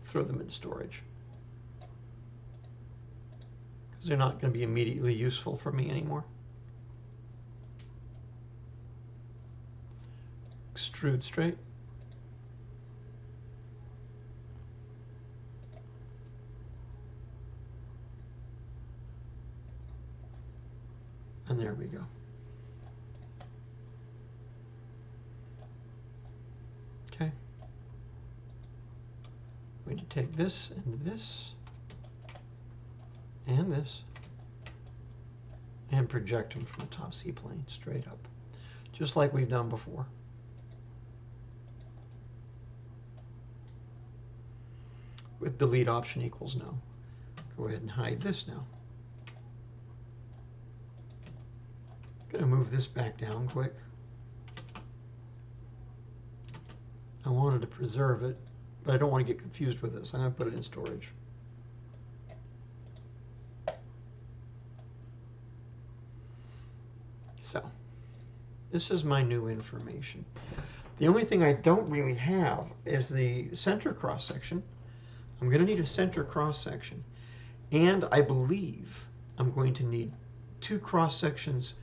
throw them in storage, because they're not going to be immediately useful for me anymore. Extrude straight. And there we go. Okay. I'm going to take this and this and this and project them from the top C-plane straight up, just like we've done before. With delete option equals no. Go ahead and hide this now. Going to move this back down quick. I wanted to preserve it, but I don't want to get confused with this. I'm going to put it in storage. So, this is my new information. The only thing I don't really have is the center cross section. I'm going to need a center cross section, and I believe I'm going to need 2 cross sections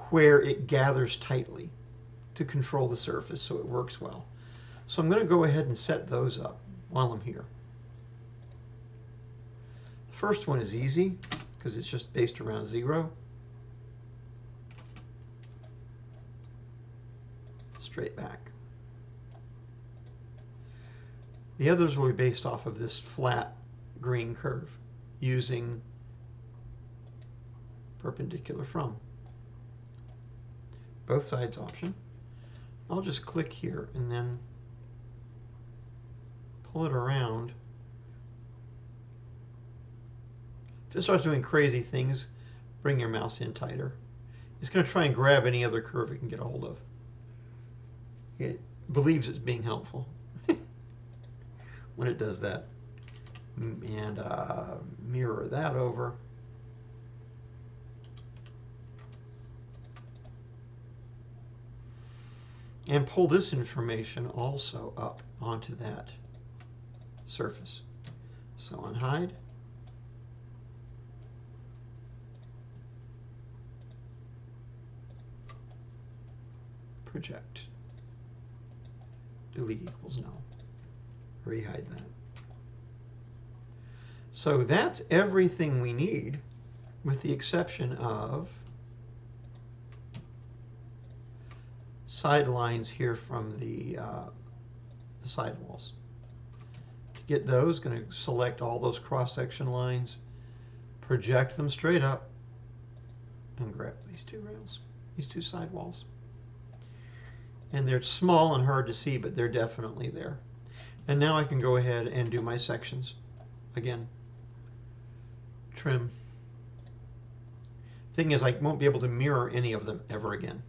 where it gathers tightly to control the surface so it works well. So I'm going to go ahead and set those up while I'm here. The first one is easy because it's just based around 0. Straight back. The others will be based off of this flat green curve using perpendicular from. Both sides option. I'll just click here and then pull it around. If it starts doing crazy things, bring your mouse in tighter. It's going to try and grab any other curve it can get a hold of. It believes it's being helpful when it does that. And mirror that over. And pull this information also up onto that surface. So unhide. Project. Delete equals no. Rehide that. So that's everything we need, with the exception of side lines here from the side walls. To get those, going to select all those cross-section lines, project them straight up, and grab these two rails, these two sidewalls. And they're small and hard to see, but they're definitely there. And now I can go ahead and do my sections again. Trim. Thing is, I won't be able to mirror any of them ever again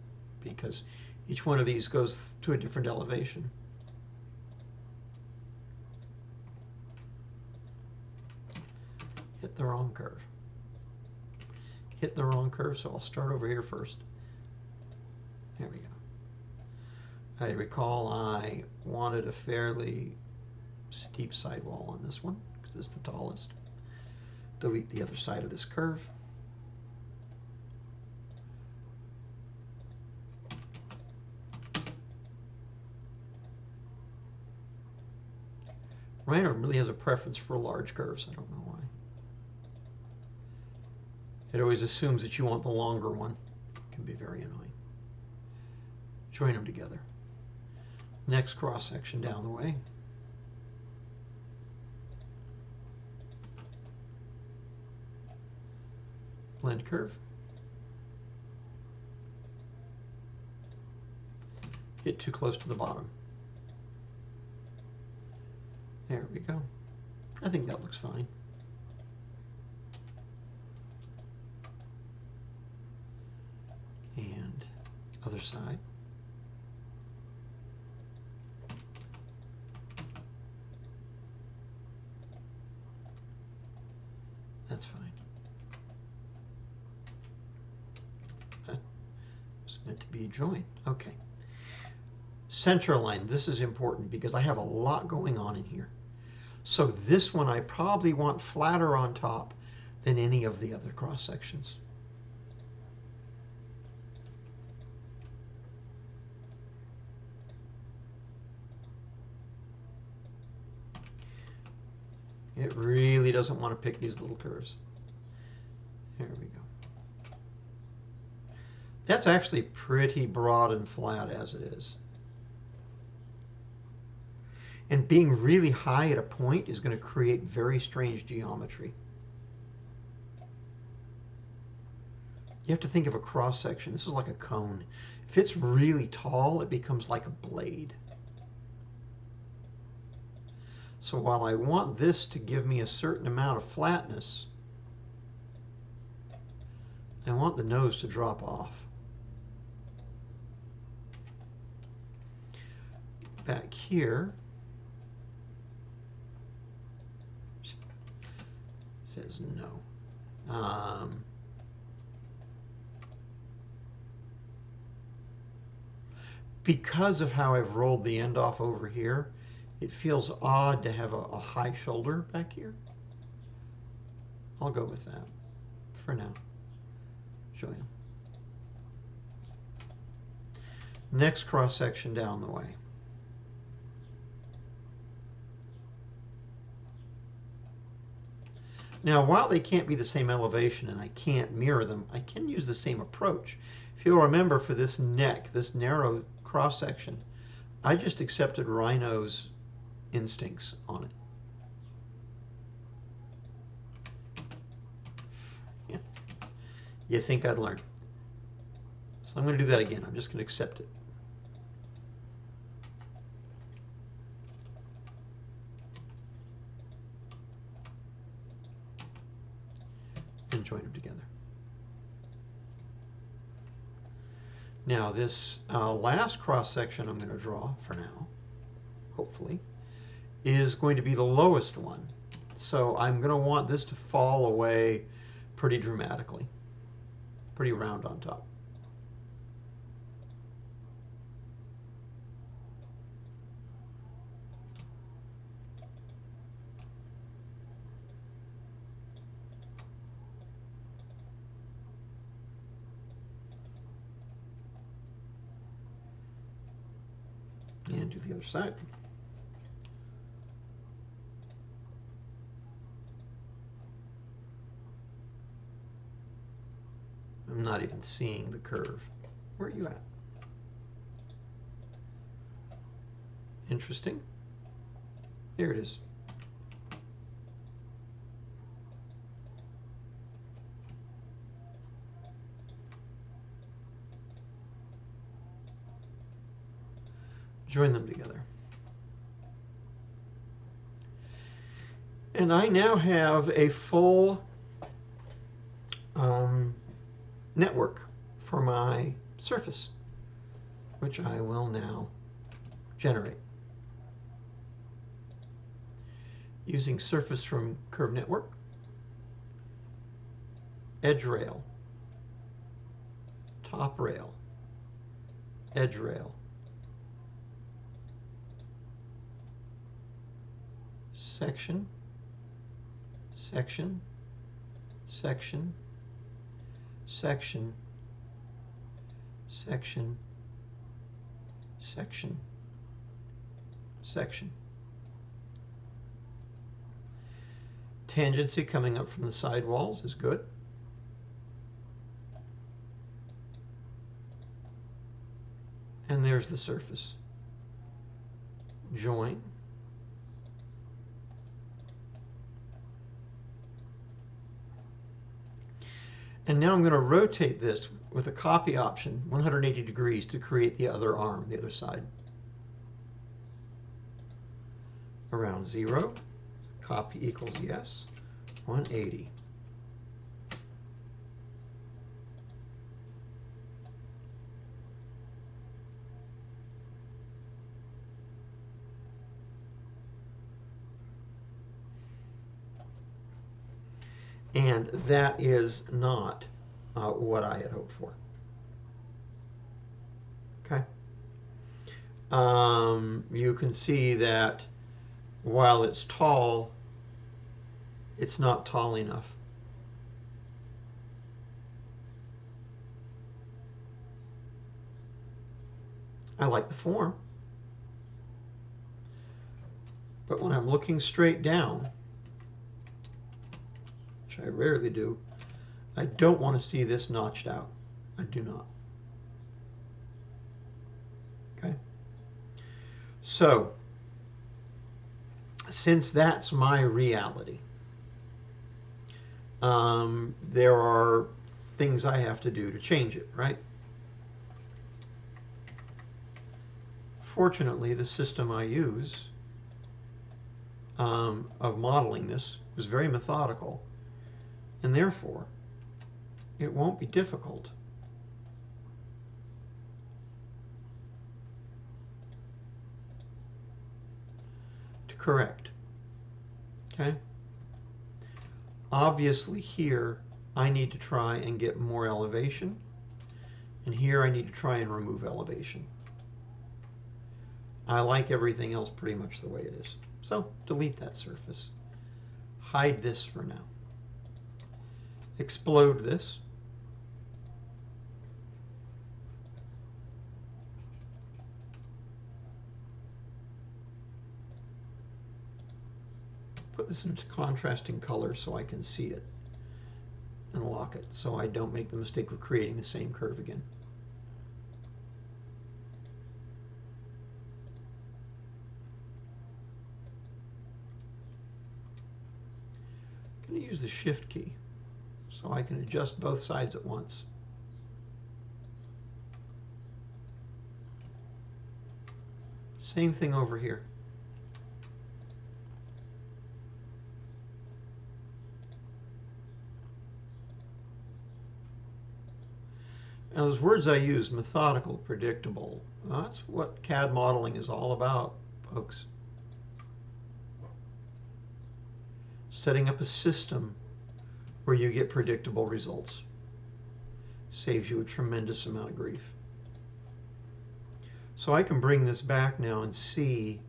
because each one of these goes to a different elevation. Hit the wrong curve. Hit the wrong curve, so I'll start over here first. There we go. I recall I wanted a fairly steep sidewall on this one because it's the tallest. Delete the other side of this curve. Rhino really has a preference for large curves. I don't know why. It always assumes that you want the longer one. It can be very annoying. Join them together. Next cross section down the way. Blend curve. Get too close to the bottom. There we go. I think that looks fine. And other side. That's fine. It's meant to be a join. Okay. Center line. This is important because I have a lot going on in here. So this one I probably want flatter on top than any of the other cross sections. It really doesn't want to pick these little curves. There we go. That's actually pretty broad and flat as it is. And being really high at a point is going to create very strange geometry. You have to think of a cross section. This is like a cone. If it's really tall, it becomes like a blade. So while I want this to give me a certain amount of flatness, I want the nose to drop off. Back here, says no. Because of how I've rolled the end off over here, it feels odd to have a high shoulder back here. I'll go with that for now. Join them. Next cross section down the way. Now, while they can't be the same elevation and I can't mirror them, I can use the same approach. If you'll remember, for this neck, this narrow cross section, I just accepted Rhino's instincts on it. Yeah. You think I'd learn. So I'm going to do that again. I'm just going to accept it. And join them together. Now this last cross section I'm going to draw for now, hopefully, is going to be the lowest one. So I'm going to want this to fall away pretty dramatically, pretty round on top. And do the other side. I'm not even seeing the curve. Where are you at? Interesting. Here it is. join them together. And I now have a full network for my surface, which I will now generate. Using surface from curve network, edge rail, top rail, edge rail, section, section, section, section, section, section, section. Tangency coming up from the side walls is good. And there's the surface. Join. And now I'm going to rotate this with a copy option 180 degrees to create the other arm, the other side. Around 0, copy equals yes, 180. And that is not what I had hoped for. Okay. You can see that while it's tall, it's not tall enough. I like the form, but when I'm looking straight down, which I rarely do, I don't want to see this notched out. I do not. Okay. So, since that's my reality, there are things I have to do to change it, right? Fortunately, the system I use of modeling this was very methodical, and therefore it won't be difficult to correct. Okay? Obviously here I need to try and get more elevation, and here I need to try and remove elevation. I like everything else pretty much the way it is. So delete that surface. Hide this for now. Explode this. Put this into contrasting color so I can see it and lock it so I don't make the mistake of creating the same curve again. I'm going to use the Shift key so I can adjust both sides at once. Same thing over here. Now, those words I use, methodical, predictable, that's what CAD modeling is all about, folks. Setting up a system where you get predictable results saves you a tremendous amount of grief. So I can bring this back now and see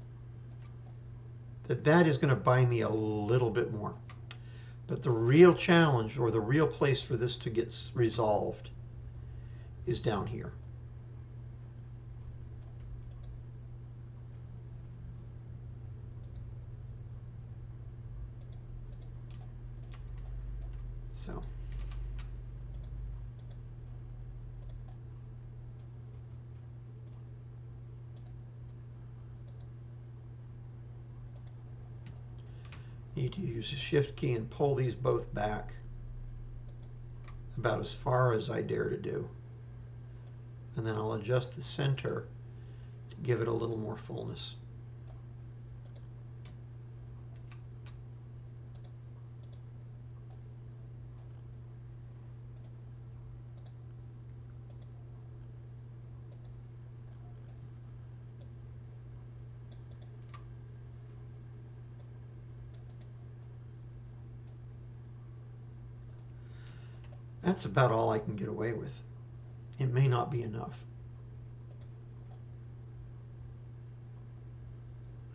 that that is going to buy me a little bit more. But the real challenge, or the real place for this to get resolved, is down here. So need to use the Shift key and pull these both back about as far as I dare to do. And then I'll adjust the center to give it a little more fullness. That's about all I can get away with. It may not be enough.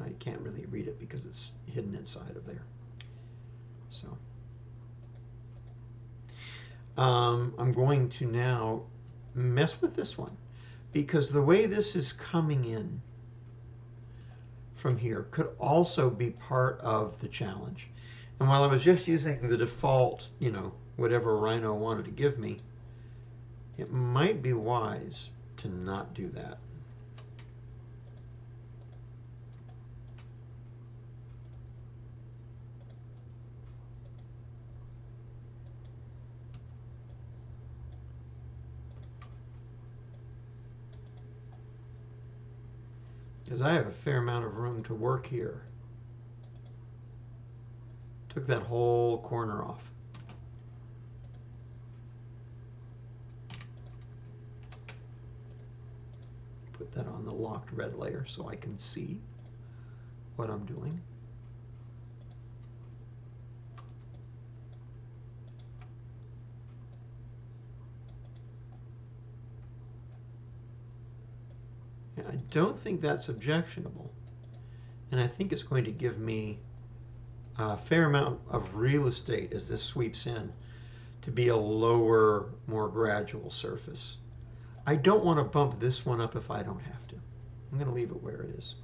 I can't really read it because it's hidden inside of there. So I'm going to now mess with this one, because the way this is coming in from here could also be part of the challenge. And while I was just using the default, you know, whatever Rhino wanted to give me, it might be wise to not do that. Because I have a fair amount of room to work here. Took that whole corner off. Put that on the locked red layer so I can see what I'm doing. I don't think that's objectionable, and I think it's going to give me a fair amount of real estate as this sweeps in to be a lower, more gradual surface. I don't want to bump this one up if I don't have to. I'm going to leave it where it is.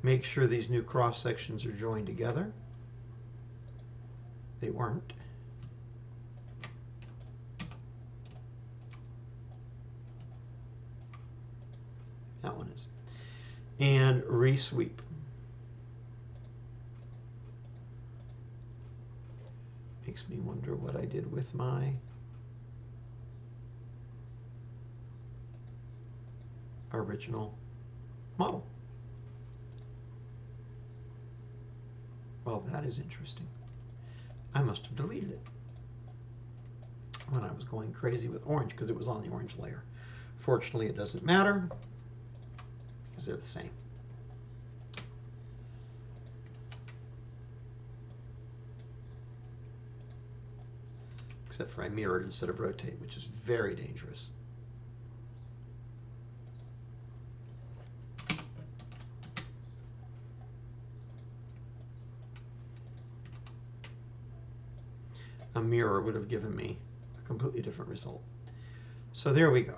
Make sure these new cross sections are joined together. They weren't. That one is. And resweep. Makes me wonder what I did with my original model. Well, that is interesting. I must have deleted it when I was going crazy with orange because it was on the orange layer. Fortunately, it doesn't matter because they're the same. Except for I mirrored instead of rotate, which is very dangerous. A mirror would have given me a completely different result. So there we go.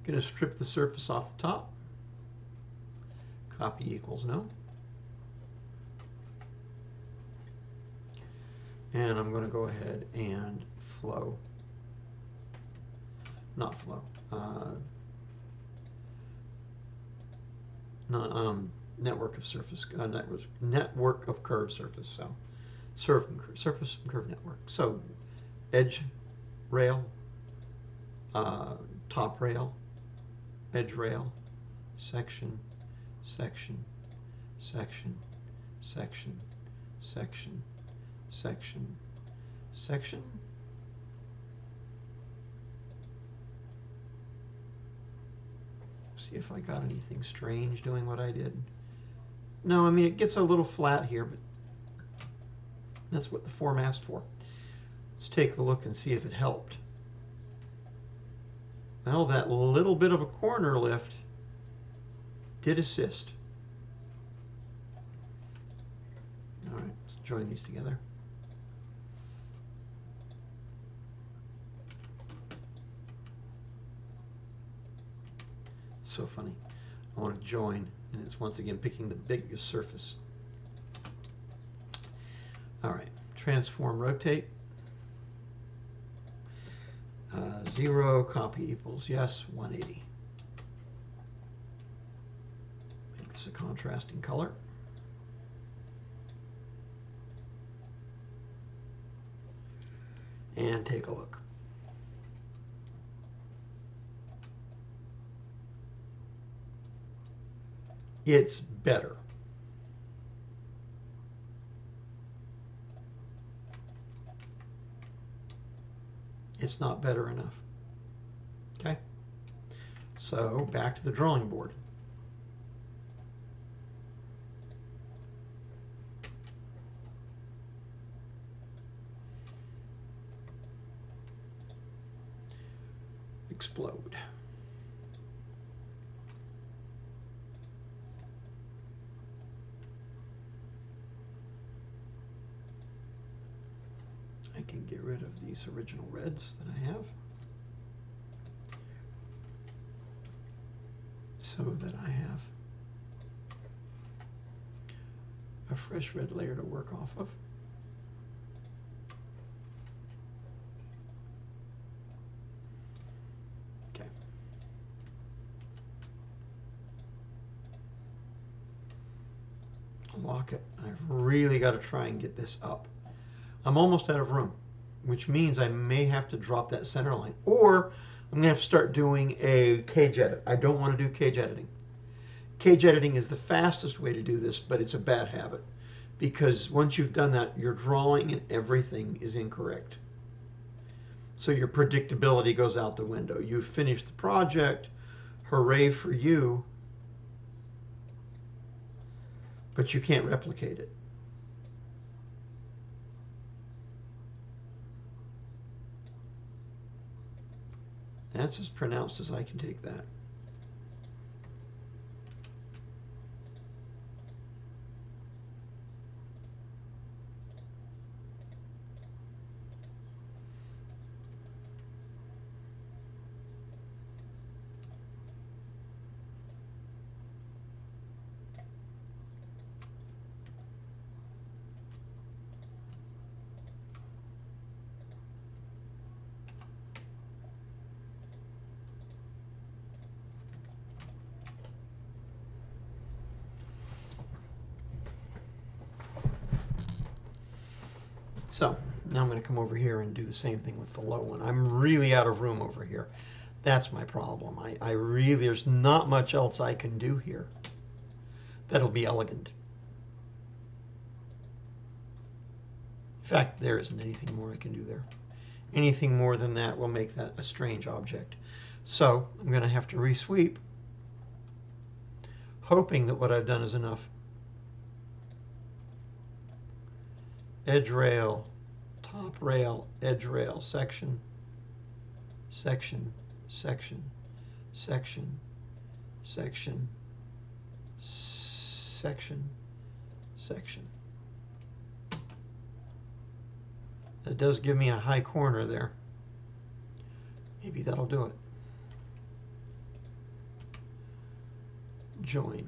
Going to strip the surface off the top. Copy equals no. And I'm going to go ahead and flow. Not flow. Network of surface. Network of curve surface. So surface curve network. So edge rail, top rail, edge rail, section, section, section, section, section, section, section. See if I got anything strange doing what I did. No, I mean, it gets a little flat here, but that's what the form asked for. Let's take a look and see if it helped. Well, that little bit of a corner lift did assist. All right, let's join these together. So funny. I want to join, and it's once again picking the biggest surface. All right, transform, rotate. 0, copy equals yes, 180. Make this a contrasting color. And take a look. It's better. It's not better enough. Okay? So back to the drawing board. Explode. I can get rid of these original reds that I have so that I have a fresh red layer to work off of. Okay. Lock it. I've really got to try and get this up. I'm almost out of room, which means I may have to drop that center line, or I'm going to have to start doing a cage edit. I don't want to do cage editing. Cage editing is the fastest way to do this, but it's a bad habit, because once you've done that, your drawing and everything is incorrect. So your predictability goes out the window. You've finished the project, hooray for you, but you can't replicate it. That's as pronounced as I can take that. So now I'm going to come over here and do the same thing with the low one. I'm really out of room over here. That's my problem. I really, there's not much else I can do here that'll be elegant. In fact, there isn't anything more I can do there. Anything more than that will make that a strange object. So I'm going to have to resweep, hoping that what I've done is enough. Edge rail, top rail, edge rail, section, section, section, section, section, section, section. That does give me a high corner there. Maybe that'll do it. Join.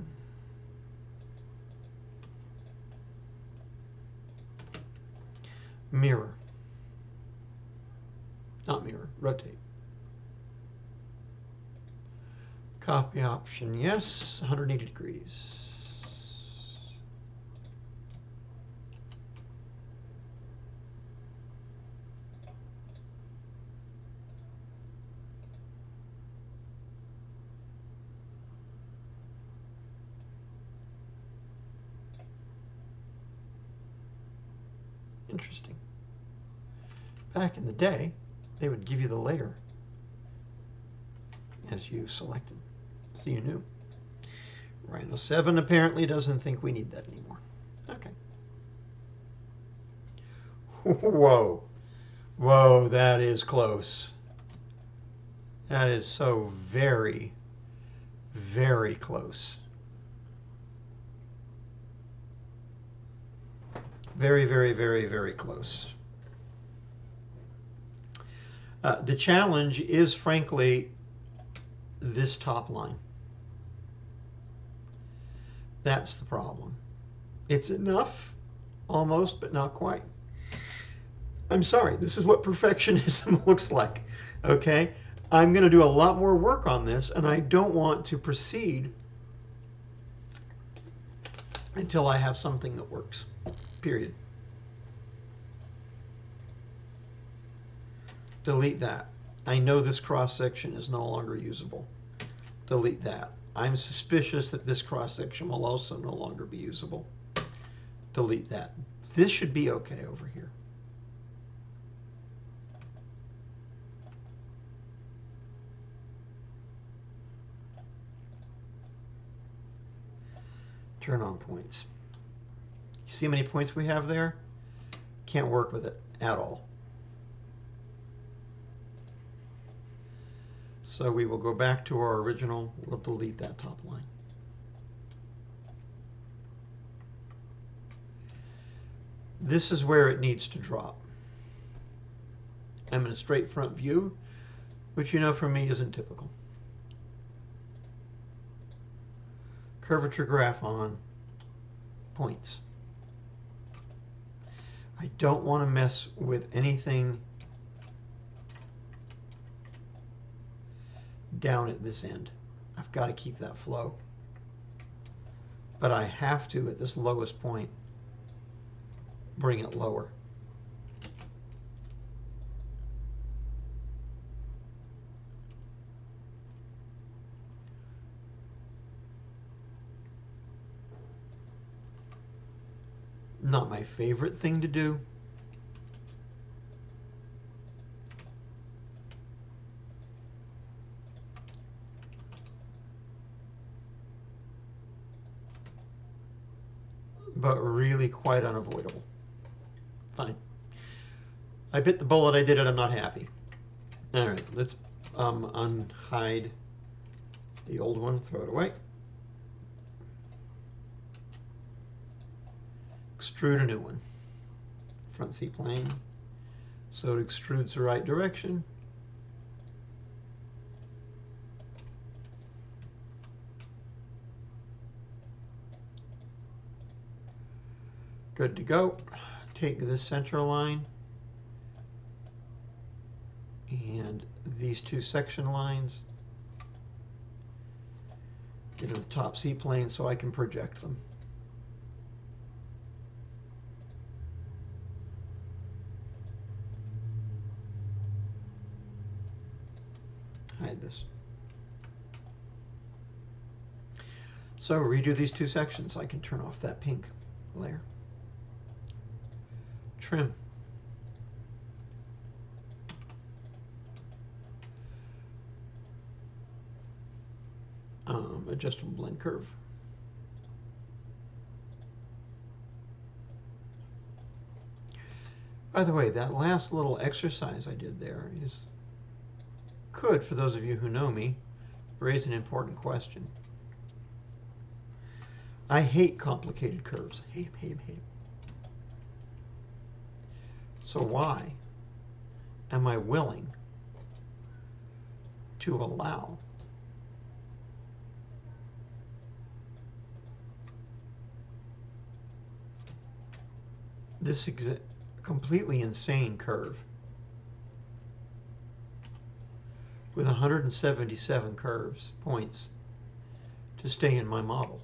Mirror. Not mirror, rotate. Copy option, yes, 180 degrees. Interesting. Back in the day, they would give you the layer as you selected, so you knew. Rhino 7 apparently doesn't think we need that anymore. Okay. Whoa. Whoa, that is close. That is so very, very close. Very, very, very, very close. The challenge is, frankly, this top line. That's the problem. It's enough, almost, but not quite. I'm sorry, this is what perfectionism looks like, okay? I'm going to do a lot more work on this, and I don't want to proceed until I have something that works, period. Delete that. I know this cross section is no longer usable. Delete that. I'm suspicious that this cross-section will also no longer be usable. Delete that. This should be okay over here. Turn on points. You see how many points we have there? Can't work with it at all. So we will go back to our original. We'll delete that top line. This is where it needs to drop. I'm in a straight front view, which you know for me isn't typical. Curvature graph on, points. I don't want to mess with anything down at this end. I've got to keep that flow. But I have to, at this lowest point, bring it lower. Not my favorite thing to do. But really quite unavoidable. Fine. I bit the bullet, I did it, I'm not happy. All right, let's unhide the old one, throw it away. Extrude a new one. Front C-plane. So it extrudes the right direction. Good to go. Take this center line and these two section lines. Get to the top C-plane so I can project them. Hide this. So redo these two sections. I can turn off that pink layer. Trim. Adjustable blend curve. By the way, that last little exercise I did there could, for those of you who know me, raise an important question. I hate complicated curves. Hate them, hate them, hate them. So why am I willing to allow this completely insane curve with 177 points to stay in my model?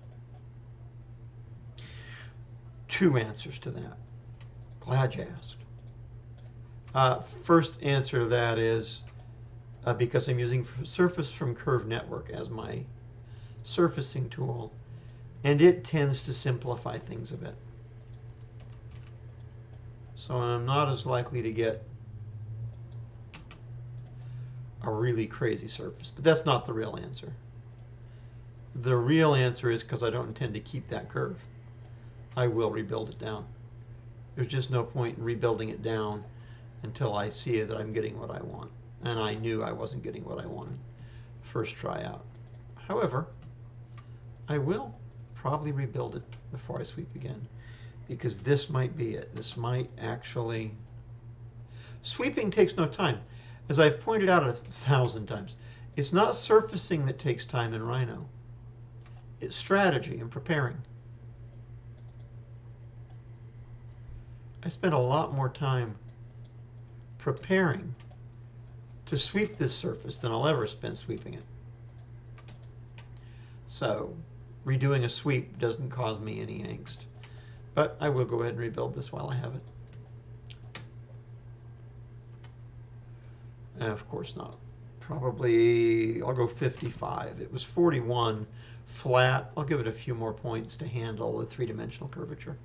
Two answers to that. Glad you asked. First answer to that is because I'm using Surface from Curve Network as my surfacing tool, and it tends to simplify things a bit. So I'm not as likely to get a really crazy surface. But that's not the real answer. The real answer is because I don't intend to keep that curve. I will rebuild it down. There's just no point in rebuilding it down until I see that I'm getting what I want. And I knew I wasn't getting what I wanted first try out. However, I will probably rebuild it before I sweep again, because this might be it. This might actually... Sweeping takes no time. As I've pointed out 1,000 times, it's not surfacing that takes time in Rhino. It's strategy and preparing. I spent a lot more time preparing to sweep this surface than I'll ever spend sweeping it. So redoing a sweep doesn't cause me any angst. But I will go ahead and rebuild this while I have it. And of course not probably, I'll go 55. It was 41 flat. I'll give it a few more points to handle the three-dimensional curvature.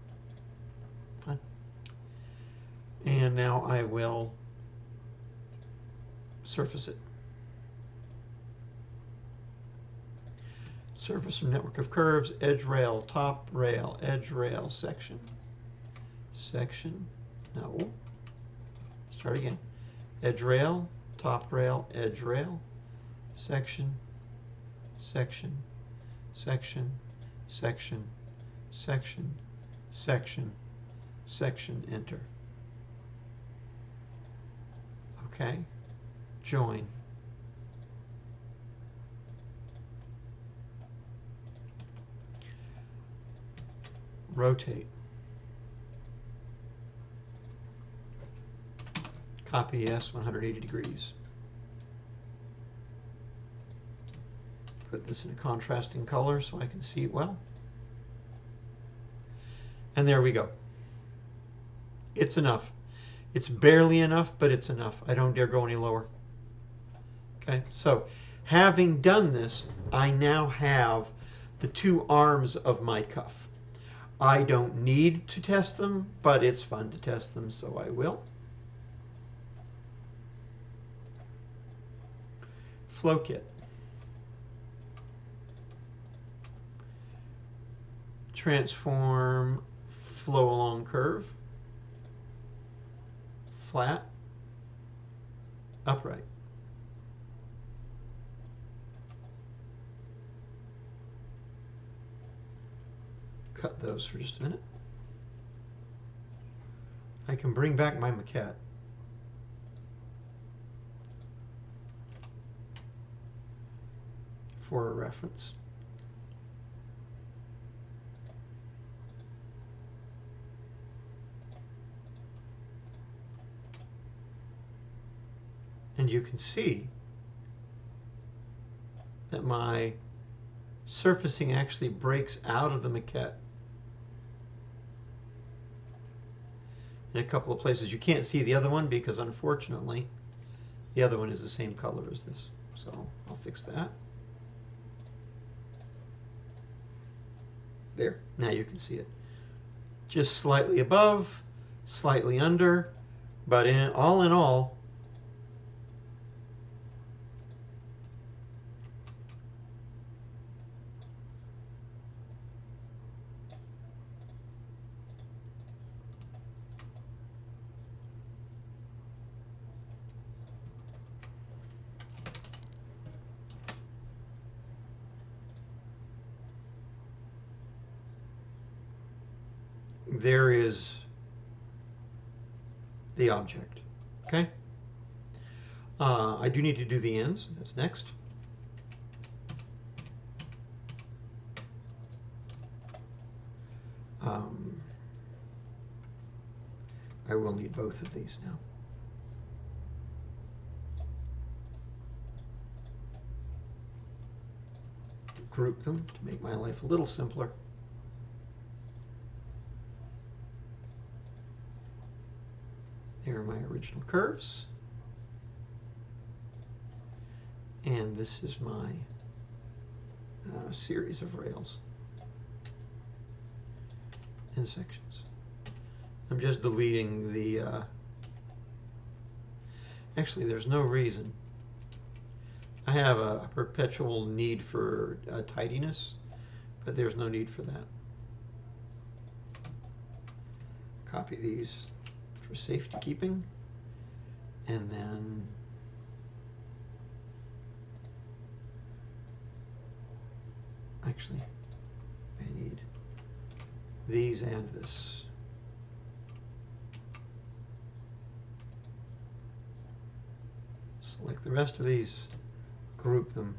Fine. And now I will surface it. Surface from network of curves, edge rail, top rail, edge rail, section. Section, no. Start again. Edge rail, top rail, edge rail, section, section, section, section, section, section, section, enter. Okay, join. Rotate. Copy S 180 degrees. Put this in a contrasting color so I can see it well. And there we go. It's enough. It's barely enough, but it's enough. I don't dare go any lower. Okay, so having done this, I now have the two arms of my cuff. I don't need to test them, but it's fun to test them, so I will. Flow kit. Transform flow along curve. Flat. Upright. Cut those for just a minute. I can bring back my maquette. For a reference. And you can see that my surfacing actually breaks out of the maquette in a couple of places. You can't see the other one because unfortunately the other one is the same color as this. So I'll fix that. There, now you can see it. Just slightly above, slightly under, but all in all, there is the object. Okay? I do need to do the ends. That's next. I will need both of these now. Group them to make my life a little simpler. Here are my original curves. And this is my series of rails and sections. I'm just deleting the... actually, there's no reason. I have a perpetual need for tidiness, but there's no need for that. Copy these for safety keeping, and then actually I need these and this. Select the rest of these, group them.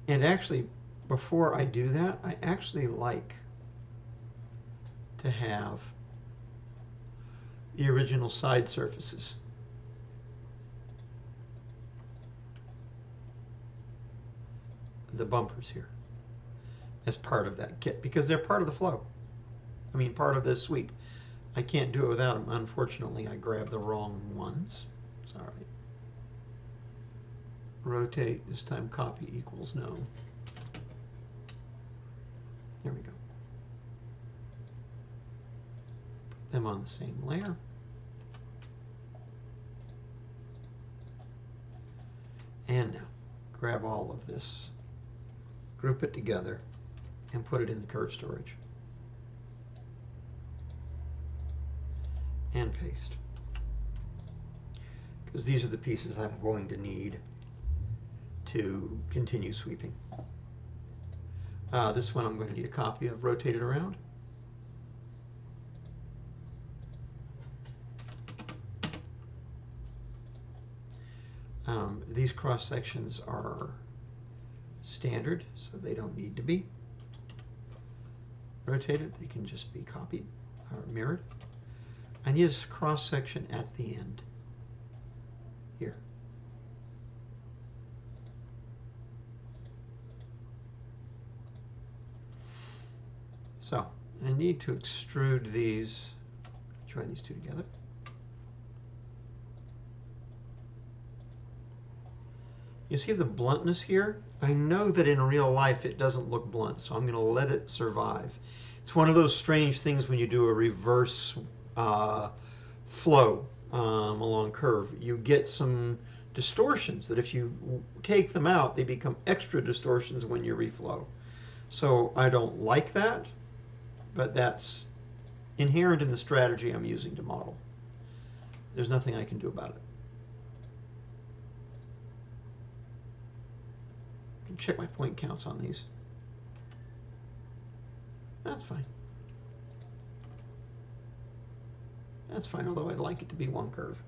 And actually, before I do that, I actually like to have the original side surfaces. The bumpers here as part of that kit, because they're part of the flow. I mean, part of the sweep. I can't do it without them. Unfortunately, I grabbed the wrong ones. It's all right. rotate, this time copy equals no. There we go. Put them on the same layer. And now, grab all of this, group it together, and put it in the curve storage. And paste. Because these are the pieces I'm going to need to continue sweeping. This one I'm going to need a copy of, rotate it around. These cross sections are standard, so they don't need to be rotated. They can just be copied or mirrored. I need a cross section at the end here. So I need to extrude these, join these two together. You see the bluntness here? I know that in real life it doesn't look blunt, so I'm going to let it survive. It's one of those strange things when you do a reverse flow along curve. You get some distortions that if you take them out, they become extra distortions when you reflow. So I don't like that, but that's inherent in the strategy I'm using to model. There's nothing I can do about it. Check my point counts on these. That's fine. That's fine, although I'd like it to be one curve.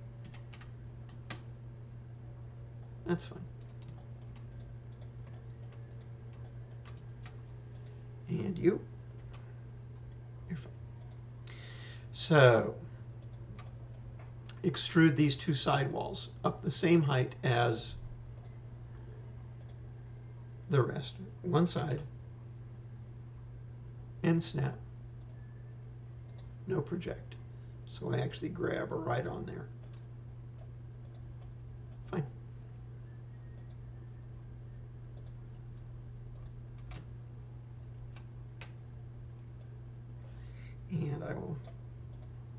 That's fine. And you're fine. So, extrude these two sidewalls up the same height as the rest, one side, and snap, no project. So I actually grab right on there. Fine. And I will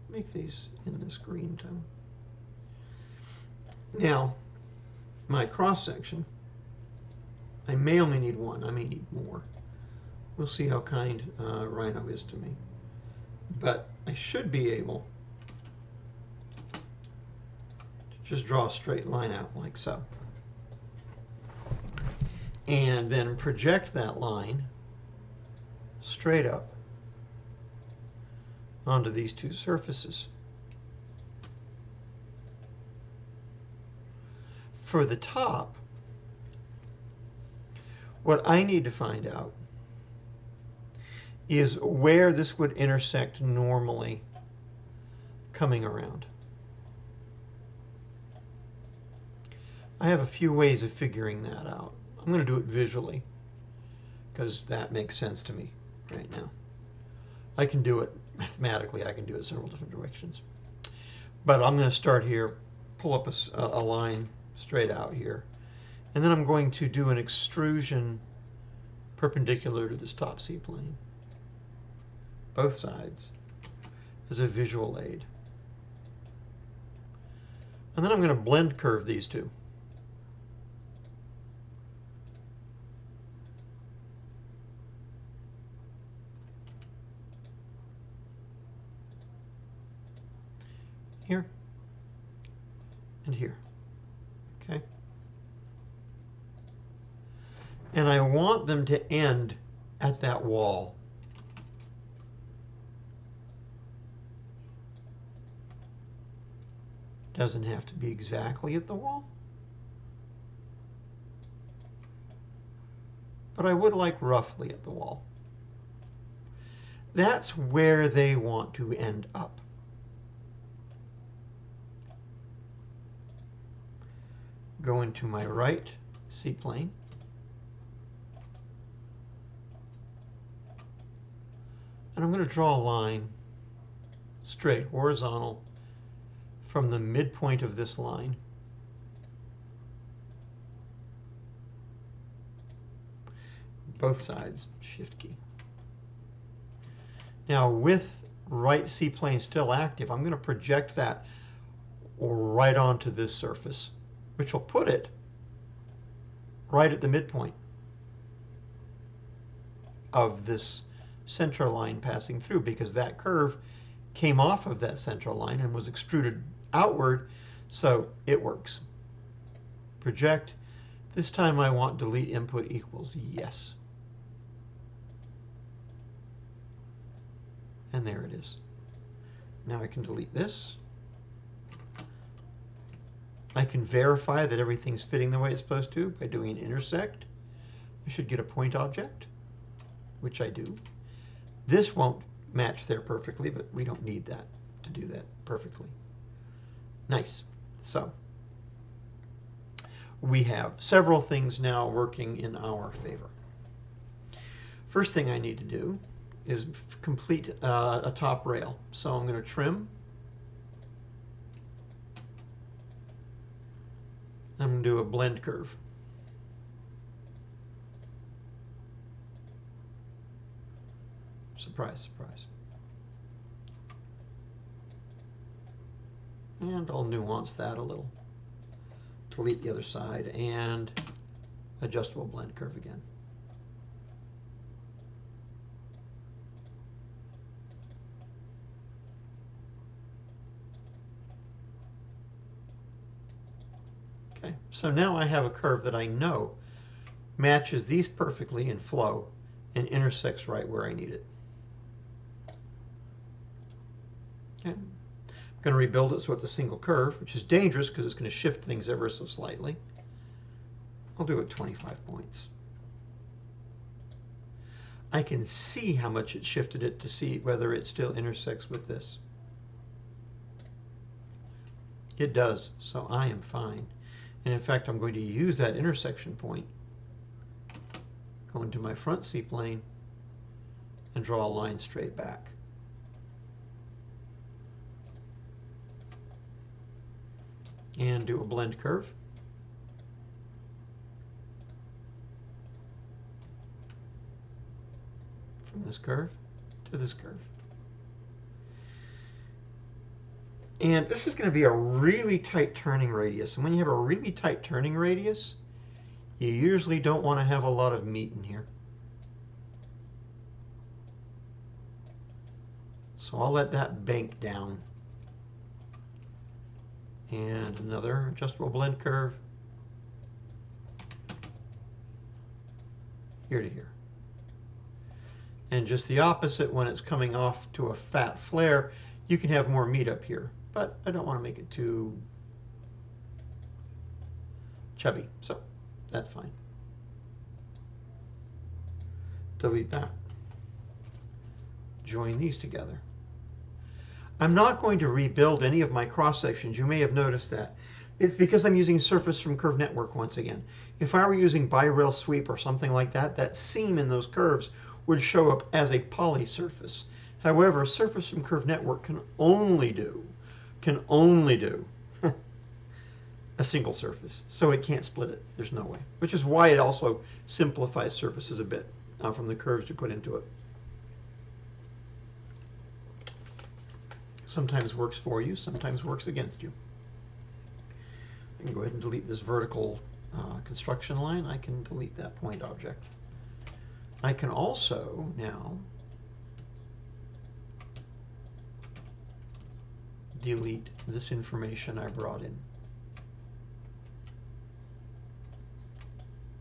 make these in this green tone. Now, my cross section, I may only need one, I may need more. We'll see how kind Rhino is to me. But I should be able to just draw a straight line out like so. And then project that line straight up onto these two surfaces. For the top, what I need to find out is where this would intersect normally coming around. I have a few ways of figuring that out. I'm going to do it visually because that makes sense to me right now. I can do it mathematically. I can do it several different directions. But I'm going to start here, pull up a line straight out here. And then I'm going to do an extrusion perpendicular to this top C-plane, both sides, as a visual aid. And then I'm going to blend curve these two. Here and here. Okay. And I want them to end at that wall. Doesn't have to be exactly at the wall. But I would like roughly at the wall. That's where they want to end up. Go into my right C-plane. And I'm going to draw a line straight, horizontal, from the midpoint of this line both sides, Shift key. Now with right C-plane still active, I'm going to project that right onto this surface, which will put it right at the midpoint of this center line passing through, because that curve came off of that center line and was extruded outward, so it works. Project. This time I want delete input equals yes. And there it is. Now I can delete this. I can verify that everything's fitting the way it's supposed to by doing an intersect. I should get a point object, which I do. This won't match there perfectly, but we don't need that to do that perfectly. Nice. So we have several things now working in our favor. First thing I need to do is complete a top rail. So I'm going to trim. I'm going to do a blend curve. Surprise, surprise. And I'll nuance that a little. Delete the other side and adjustable blend curve again. Okay, so now I have a curve that I know matches these perfectly in flow and intersects right where I need it. Okay. I'm going to rebuild it so it's a single curve, which is dangerous because it's going to shift things ever so slightly. I'll do it 25 points. I can see how much it shifted it to see whether it still intersects with this. It does, so I am fine. And in fact, I'm going to use that intersection point, go into my front C-plane, and draw a line straight back. And do a blend curve. From this curve to this curve. And this is going to be a really tight turning radius. And when you have a really tight turning radius, you usually don't want to have a lot of meat in here. So I'll let that bank down. And another adjustable blend curve. Here to here. And just the opposite, when it's coming off to a fat flare, you can have more meat up here. But I don't want to make it too chubby, so that's fine. Delete that. Join these together. I'm not going to rebuild any of my cross sections. You may have noticed that. It's because I'm using surface from curve network once again. If I were using bi-rail sweep or something like that, that seam in those curves would show up as a poly surface. However, surface from curve network can only do a single surface, so it can't split it. There's no way, which is why it also simplifies surfaces a bit from the curves you put into it. Sometimes works for you, sometimes works against you. I can go ahead and delete this vertical construction line. I can delete that point object. I can also now delete this information I brought in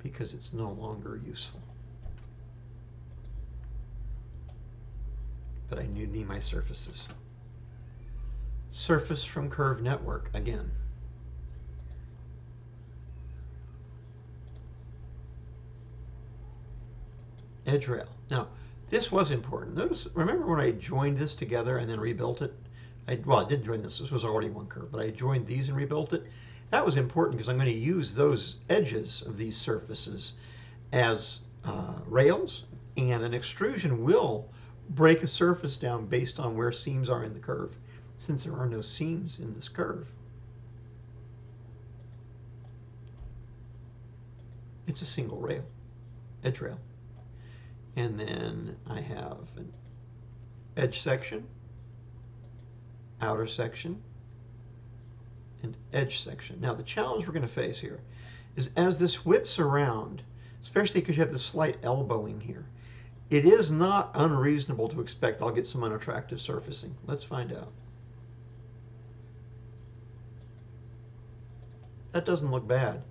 because it's no longer useful. But I need my surfaces. Surface from curve network again. Edge rail. Now, this was important. Notice, remember when I joined this together and then rebuilt it? Well, I didn't join this. This was already one curve, but I joined these and rebuilt it. That was important because I'm going to use those edges of these surfaces as rails, and an extrusion will break a surface down based on where seams are in the curve. Since there are no seams in this curve, it's a single rail, edge rail. And then I have an edge section, outer section, and edge section. Now the challenge we're going to face here is as this whips around, especially because you have this slight elbowing here, it is not unreasonable to expect I'll get some unattractive surfacing. Let's find out. That doesn't look bad.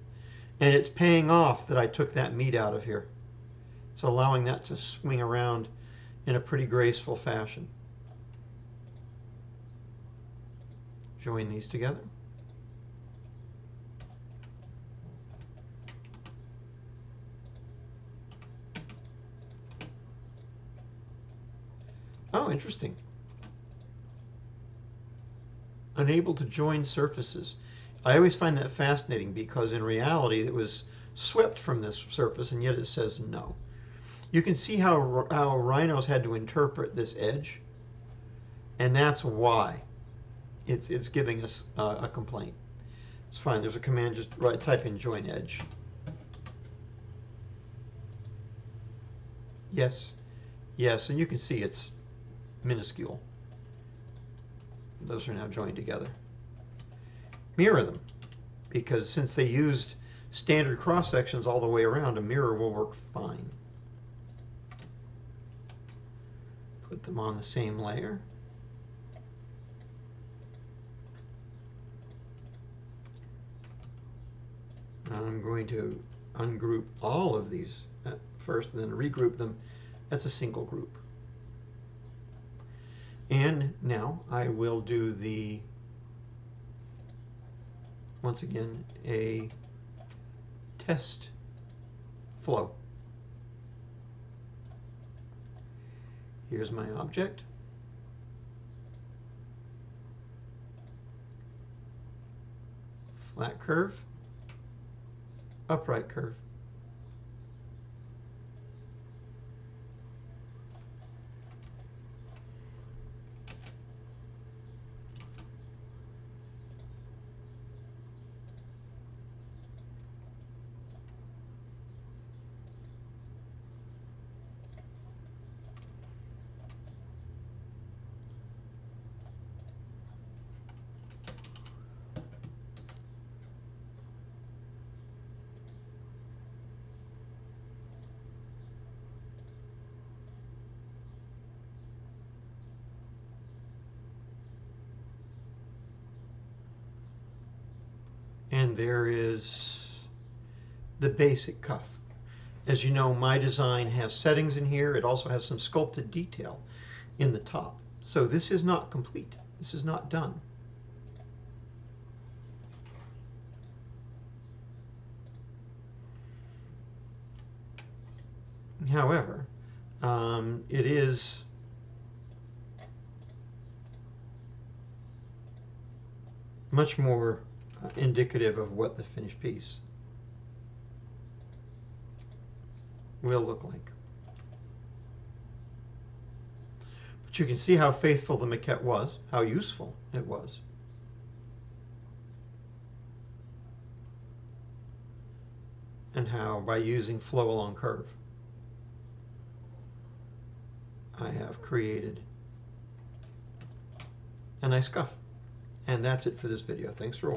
And it's paying off that I took that meat out of here. It's allowing that to swing around in a pretty graceful fashion. Join these together. Oh, interesting. Unable to join surfaces. I always find that fascinating because in reality it was swept from this surface and yet it says no. You can see how rhinos had to interpret this edge, and that's why it's giving us a complaint. It's fine. There's a command, just type in join edge. Yes, yes, and you can see it's minuscule. Those are now joined together. Mirror them, because since they used standard cross sections all the way around, a mirror will work fine. Put them on the same layer. I'm going to ungroup all of these at first and then regroup them as a single group. And now I will do the, once again, a test flow. Here's my object. Flat curve, upright curve. And there is the basic cuff. As you know, my design has settings in here. It also has some sculpted detail in the top. So this is not complete. This is not done. However, it is much more indicative of what the finished piece will look like. But you can see how faithful the maquette was, how useful it was. And how by using flow along curve, I have created a nice cuff. And that's it for this video. Thanks for watching.